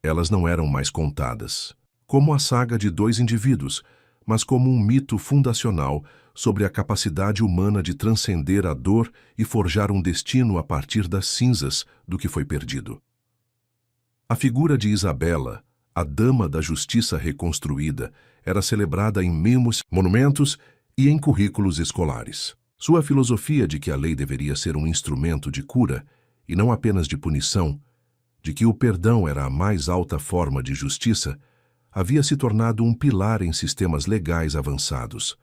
Elas não eram mais contadas como a saga de dois indivíduos, mas como um mito fundacional sobre a capacidade humana de transcender a dor e forjar um destino a partir das cinzas do que foi perdido. A figura de Isabela, a dama da justiça reconstruída, era celebrada em mimos, monumentos e em currículos escolares. Sua filosofia de que a lei deveria ser um instrumento de cura e não apenas de punição, de que o perdão era a mais alta forma de justiça, havia se tornado um pilar em sistemas legais avançados.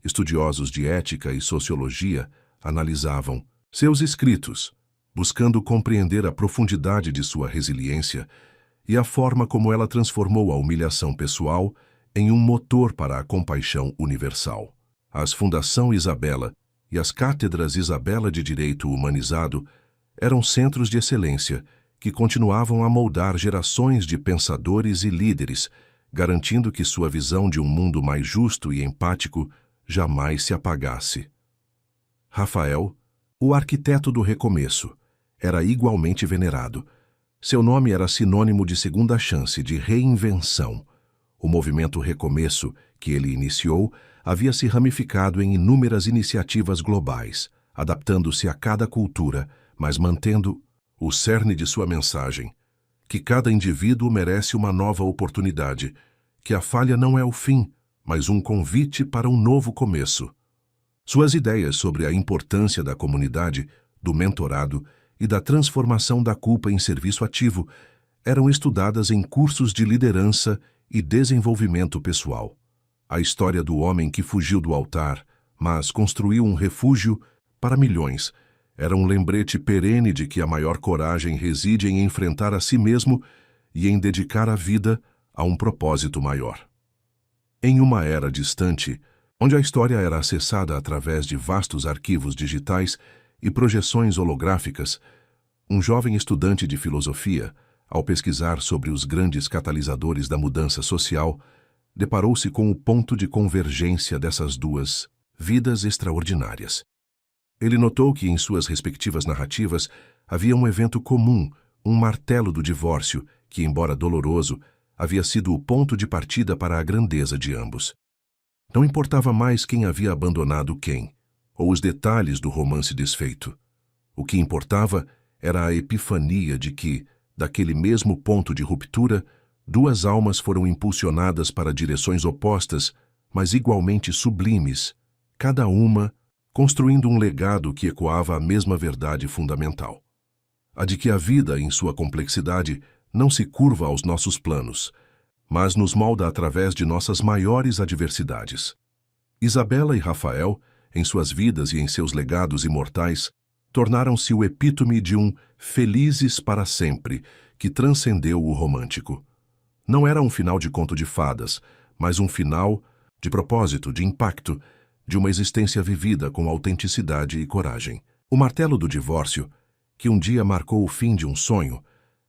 Estudiosos de ética e sociologia analisavam seus escritos, buscando compreender a profundidade de sua resiliência e a forma como ela transformou a humilhação pessoal em um motor para a compaixão universal. As Fundação Isabela e as Cátedras Isabela de Direito Humanizado eram centros de excelência que continuavam a moldar gerações de pensadores e líderes, garantindo que sua visão de um mundo mais justo e empático jamais se apagasse. Rafael, o arquiteto do recomeço, era igualmente venerado. Seu nome era sinônimo de segunda chance, de reinvenção. O movimento Recomeço, que ele iniciou, havia se ramificado em inúmeras iniciativas globais, adaptando-se a cada cultura, mas mantendo o cerne de sua mensagem, que cada indivíduo merece uma nova oportunidade, que a falha não é o fim, mas um convite para um novo começo. Suas ideias sobre a importância da comunidade, do mentorado e da transformação da culpa em serviço ativo eram estudadas em cursos de liderança e desenvolvimento pessoal. A história do homem que fugiu do altar, mas construiu um refúgio para milhões, era um lembrete perene de que a maior coragem reside em enfrentar a si mesmo e em dedicar a vida a um propósito maior. Em uma era distante, onde a história era acessada através de vastos arquivos digitais e projeções holográficas, um jovem estudante de filosofia, ao pesquisar sobre os grandes catalisadores da mudança social, deparou-se com o ponto de convergência dessas duas vidas extraordinárias. Ele notou que em suas respectivas narrativas havia um evento comum, um martelo do divórcio, que, embora doloroso, havia sido o ponto de partida para a grandeza de ambos. Não importava mais quem havia abandonado quem, ou os detalhes do romance desfeito. O que importava era a epifania de que, daquele mesmo ponto de ruptura, duas almas foram impulsionadas para direções opostas, mas igualmente sublimes, cada uma construindo um legado que ecoava a mesma verdade fundamental. A de que a vida, em sua complexidade, não se curva aos nossos planos, mas nos molda através de nossas maiores adversidades. Isabela e Rafael, em suas vidas e em seus legados imortais, tornaram-se o epítome de um felizes para sempre que transcendeu o romântico. Não era um final de conto de fadas, mas um final de propósito, de impacto, de uma existência vivida com autenticidade e coragem. O martelo do divórcio, que um dia marcou o fim de um sonho,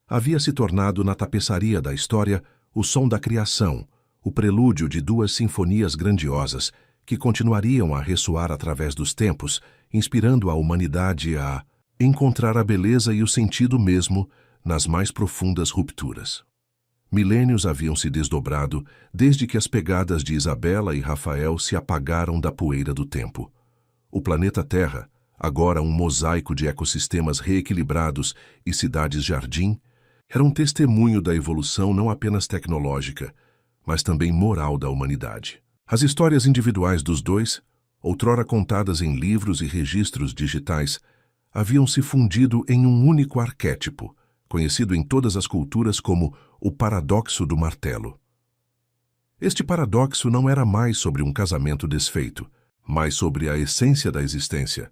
havia se tornado na tapeçaria da história o som da criação, o prelúdio de duas sinfonias grandiosas que continuariam a ressoar através dos tempos, inspirando a humanidade a encontrar a beleza e o sentido mesmo nas mais profundas rupturas. Milênios haviam se desdobrado desde que as pegadas de Isabela e Rafael se apagaram da poeira do tempo. O planeta Terra, agora um mosaico de ecossistemas reequilibrados e cidades-jardim, era um testemunho da evolução não apenas tecnológica, mas também moral da humanidade. As histórias individuais dos dois, outrora contadas em livros e registros digitais, haviam se fundido em um único arquétipo, conhecido em todas as culturas como o paradoxo do martelo. Este paradoxo não era mais sobre um casamento desfeito, mas sobre a essência da existência.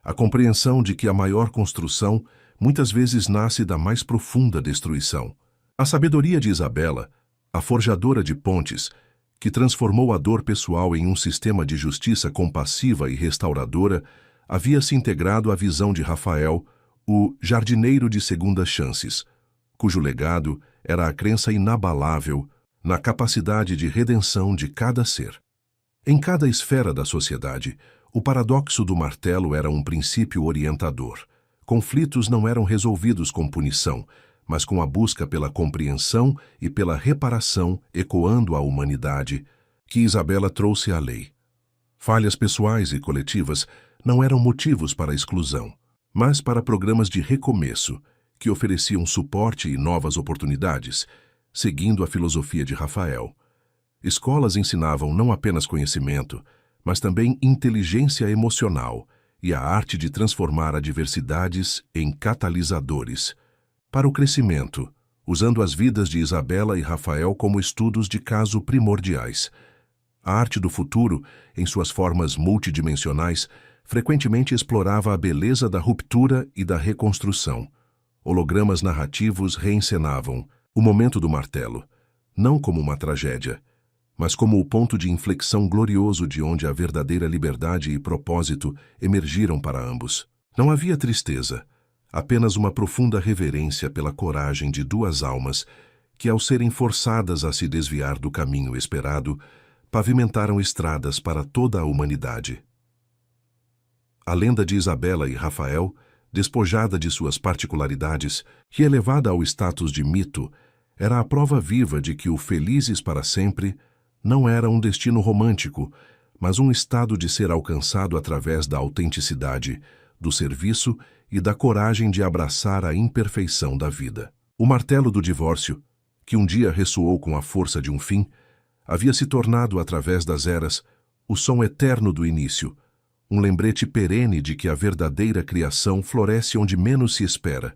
A compreensão de que a maior construção muitas vezes nasce da mais profunda destruição. A sabedoria de Isabela, a forjadora de pontes, que transformou a dor pessoal em um sistema de justiça compassiva e restauradora, havia se integrado à visão de Rafael, o jardineiro de segundas chances, cujo legado era a crença inabalável na capacidade de redenção de cada ser. Em cada esfera da sociedade, o paradoxo do martelo era um princípio orientador. Conflitos não eram resolvidos com punição, mas com a busca pela compreensão e pela reparação ecoando a humanidade, que Isabela trouxe à lei. Falhas pessoais e coletivas não eram motivos para a exclusão, mas para programas de recomeço, que ofereciam suporte e novas oportunidades, seguindo a filosofia de Rafael. Escolas ensinavam não apenas conhecimento, mas também inteligência emocional e a arte de transformar adversidades em catalisadores para o crescimento, usando as vidas de Isabela e Rafael como estudos de caso primordiais. A arte do futuro, em suas formas multidimensionais, frequentemente explorava a beleza da ruptura e da reconstrução. Hologramas narrativos reencenavam o momento do martelo, não como uma tragédia, mas como o ponto de inflexão glorioso de onde a verdadeira liberdade e propósito emergiram para ambos. Não havia tristeza, apenas uma profunda reverência pela coragem de duas almas que, ao serem forçadas a se desviar do caminho esperado, pavimentaram estradas para toda a humanidade. A lenda de Isabela e Rafael, despojada de suas particularidades e elevada ao status de mito, era a prova viva de que o felizes para sempre não era um destino romântico, mas um estado de ser alcançado através da autenticidade, do serviço e da coragem de abraçar a imperfeição da vida. O martelo do divórcio, que um dia ressoou com a força de um fim, havia se tornado, através das eras, o som eterno do início, um lembrete perene de que a verdadeira criação floresce onde menos se espera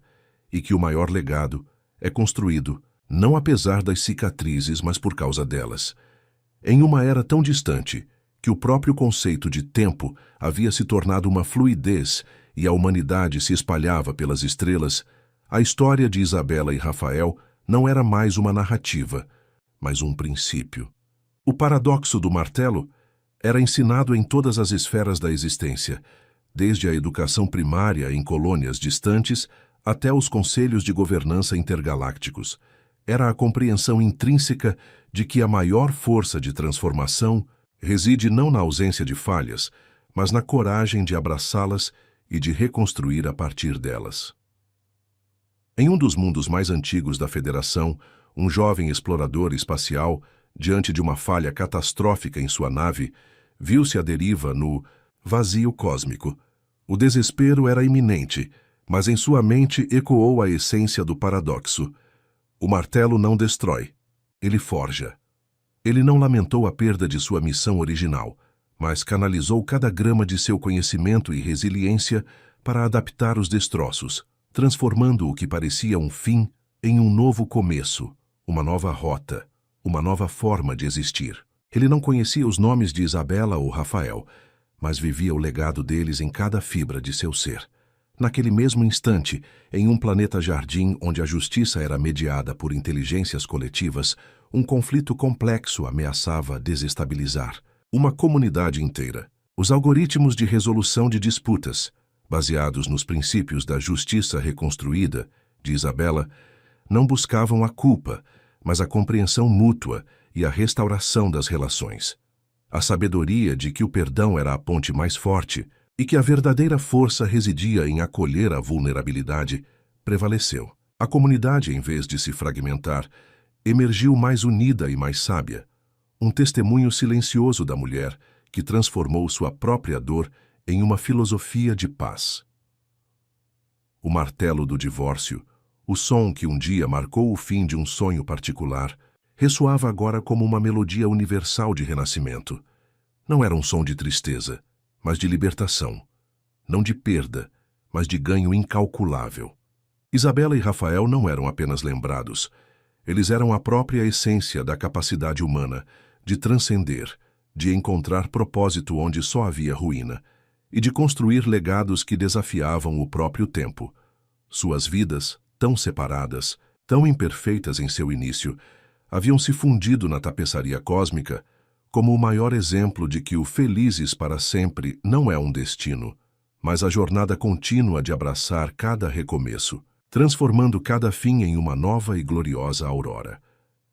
e que o maior legado é construído não apesar das cicatrizes, mas por causa delas. Em uma era tão distante que o próprio conceito de tempo havia se tornado uma fluidez e a humanidade se espalhava pelas estrelas, a história de Isabela e Rafael não era mais uma narrativa, mas um princípio. O paradoxo do martelo era ensinado em todas as esferas da existência, desde a educação primária em colônias distantes até os conselhos de governança intergalácticos. Era a compreensão intrínseca de que a maior força de transformação reside não na ausência de falhas, mas na coragem de abraçá-las e de reconstruir a partir delas. Em um dos mundos mais antigos da Federação, um jovem explorador espacial, diante de uma falha catastrófica em sua nave, viu-se à deriva no vazio cósmico. O desespero era iminente, mas em sua mente ecoou a essência do paradoxo. O martelo não destrói, ele forja. Ele não lamentou a perda de sua missão original, mas canalizou cada grama de seu conhecimento e resiliência para adaptar os destroços, transformando o que parecia um fim em um novo começo, uma nova rota, uma nova forma de existir. Ele não conhecia os nomes de Isabela ou Rafael, mas vivia o legado deles em cada fibra de seu ser. Naquele mesmo instante, em um planeta jardim onde a justiça era mediada por inteligências coletivas, um conflito complexo ameaçava desestabilizar uma comunidade inteira. Os algoritmos de resolução de disputas, baseados nos princípios da justiça reconstruída, de Isabela, não buscavam a culpa, mas a compreensão mútua e a restauração das relações. A sabedoria de que o perdão era a ponte mais forte e que a verdadeira força residia em acolher a vulnerabilidade prevaleceu. A comunidade, em vez de se fragmentar, emergiu mais unida e mais sábia, um testemunho silencioso da mulher que transformou sua própria dor em uma filosofia de paz. O martelo do divórcio, o som que um dia marcou o fim de um sonho particular, ressoava agora como uma melodia universal de renascimento. Não era um som de tristeza, mas de libertação. Não de perda, mas de ganho incalculável. Isabela e Rafael não eram apenas lembrados. Eles eram a própria essência da capacidade humana de transcender, de encontrar propósito onde só havia ruína, e de construir legados que desafiavam o próprio tempo. Suas vidas, tão separadas, tão imperfeitas em seu início, haviam se fundido na tapeçaria cósmica como o maior exemplo de que o felizes para sempre não é um destino, mas a jornada contínua de abraçar cada recomeço, transformando cada fim em uma nova e gloriosa aurora.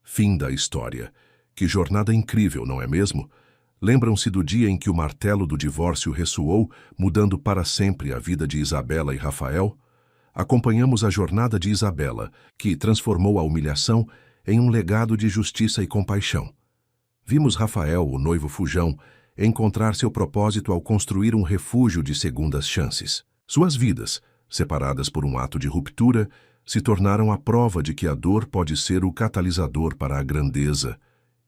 Fim da história. Que jornada incrível, não é mesmo? Lembram-se do dia em que o martelo do divórcio ressoou, mudando para sempre a vida de Isabela e Rafael? Acompanhamos a jornada de Isabela, que transformou a humilhação em um legado de justiça e compaixão. Vimos Rafael, o noivo fujão, encontrar seu propósito ao construir um refúgio de segundas chances. Suas vidas, separadas por um ato de ruptura, se tornaram a prova de que a dor pode ser o catalisador para a grandeza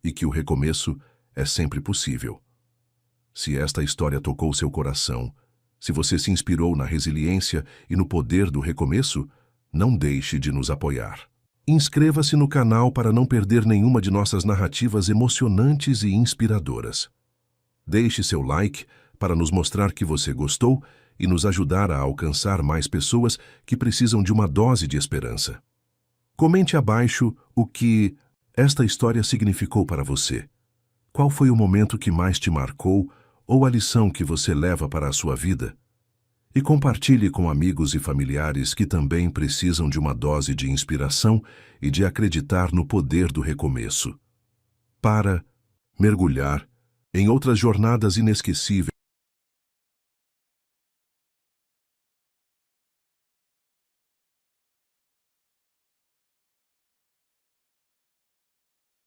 e que o recomeço é sempre possível. Se esta história tocou seu coração, se você se inspirou na resiliência e no poder do recomeço, não deixe de nos apoiar. Inscreva-se no canal para não perder nenhuma de nossas narrativas emocionantes e inspiradoras. Deixe seu like para nos mostrar que você gostou e nos ajudar a alcançar mais pessoas que precisam de uma dose de esperança. Comente abaixo o que esta história significou para você. Qual foi o momento que mais te marcou ou a lição que você leva para a sua vida? E compartilhe com amigos e familiares que também precisam de uma dose de inspiração e de acreditar no poder do recomeço. Para mergulhar em outras jornadas inesquecíveis.